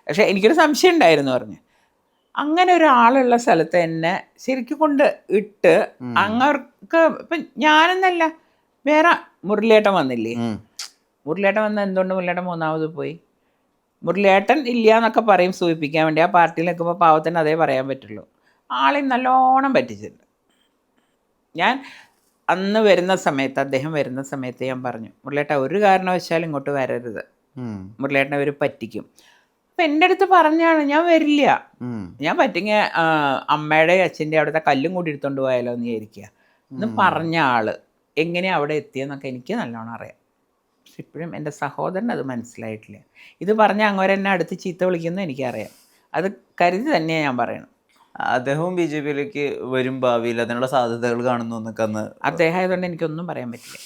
പക്ഷേ എനിക്കൊരു സംശയം ഉണ്ടായിരുന്നു പറഞ്ഞു, അങ്ങനെ ഒരാളുള്ള സ്ഥലത്ത് എന്നെ ശരിക്കും കൊണ്ട് ഇട്ട് അങ്ങർക്ക് ഇപ്പം ഞാനെന്നല്ല, വേറെ മുരളിയേട്ടൻ വന്നില്ലേ, മുരളിയേട്ടൻ വന്ന എന്തുകൊണ്ട് മുരളിയേട്ടൻ മൂന്നാമത് പോയി? മുരളിയേട്ടൻ ഇല്ല എന്നൊക്കെ പറയും സൂചിപ്പിക്കാൻ വേണ്ടി. ആ പാർട്ടിയിൽ നിൽക്കുമ്പോൾ പാവത്തിന് അതേ പറയാൻ പറ്റുള്ളൂ. ആളെയും നല്ലോണം പറ്റിച്ചിട്ടുണ്ട്. ഞാൻ അന്ന് വരുന്ന സമയത്ത്, അദ്ദേഹം വരുന്ന സമയത്ത് ഞാൻ പറഞ്ഞു, മുരളിയേട്ടൻ ഒരു കാരണവശാലും ഇങ്ങോട്ട് വരരുത്, മുരളിയേട്ടനെ അവർ പറ്റിക്കും. അപ്പം എൻ്റെ അടുത്ത് പറഞ്ഞാണ്, ഞാൻ വരില്ല, ഞാൻ പറ്റിങ്ങ അമ്മയുടെ അച്ഛൻ്റെ അവിടുത്തെ കല്ലും കൂടി എടുത്തോണ്ട് പോയാലോ എന്ന് വിചാരിക്കുക എന്ന് പറഞ്ഞ ആൾ എങ്ങനെയാണ് അവിടെ എത്തിയെന്നൊക്കെ എനിക്ക് നല്ലോണം അറിയാം. പക്ഷെ ഇപ്പോഴും എൻ്റെ സഹോദരൻ അത് മനസ്സിലായിട്ടില്ല. ഇത് പറഞ്ഞാൽ അങ്ങോരെന്നെ അടുത്ത് ചീത്ത വിളിക്കുന്നത് എനിക്കറിയാം. അത് കരുതി തന്നെയാണ് ഞാൻ പറയണം. അദ്ദേഹവും ബി ജെ പിയിലേക്ക് വരും ഭാവിയിൽ, അതിനുള്ള സാധ്യതകൾ കാണുന്നു എന്നൊക്കെ അന്ന് അദ്ദേഹം ആയതുകൊണ്ട് എനിക്കൊന്നും പറയാൻ പറ്റില്ല.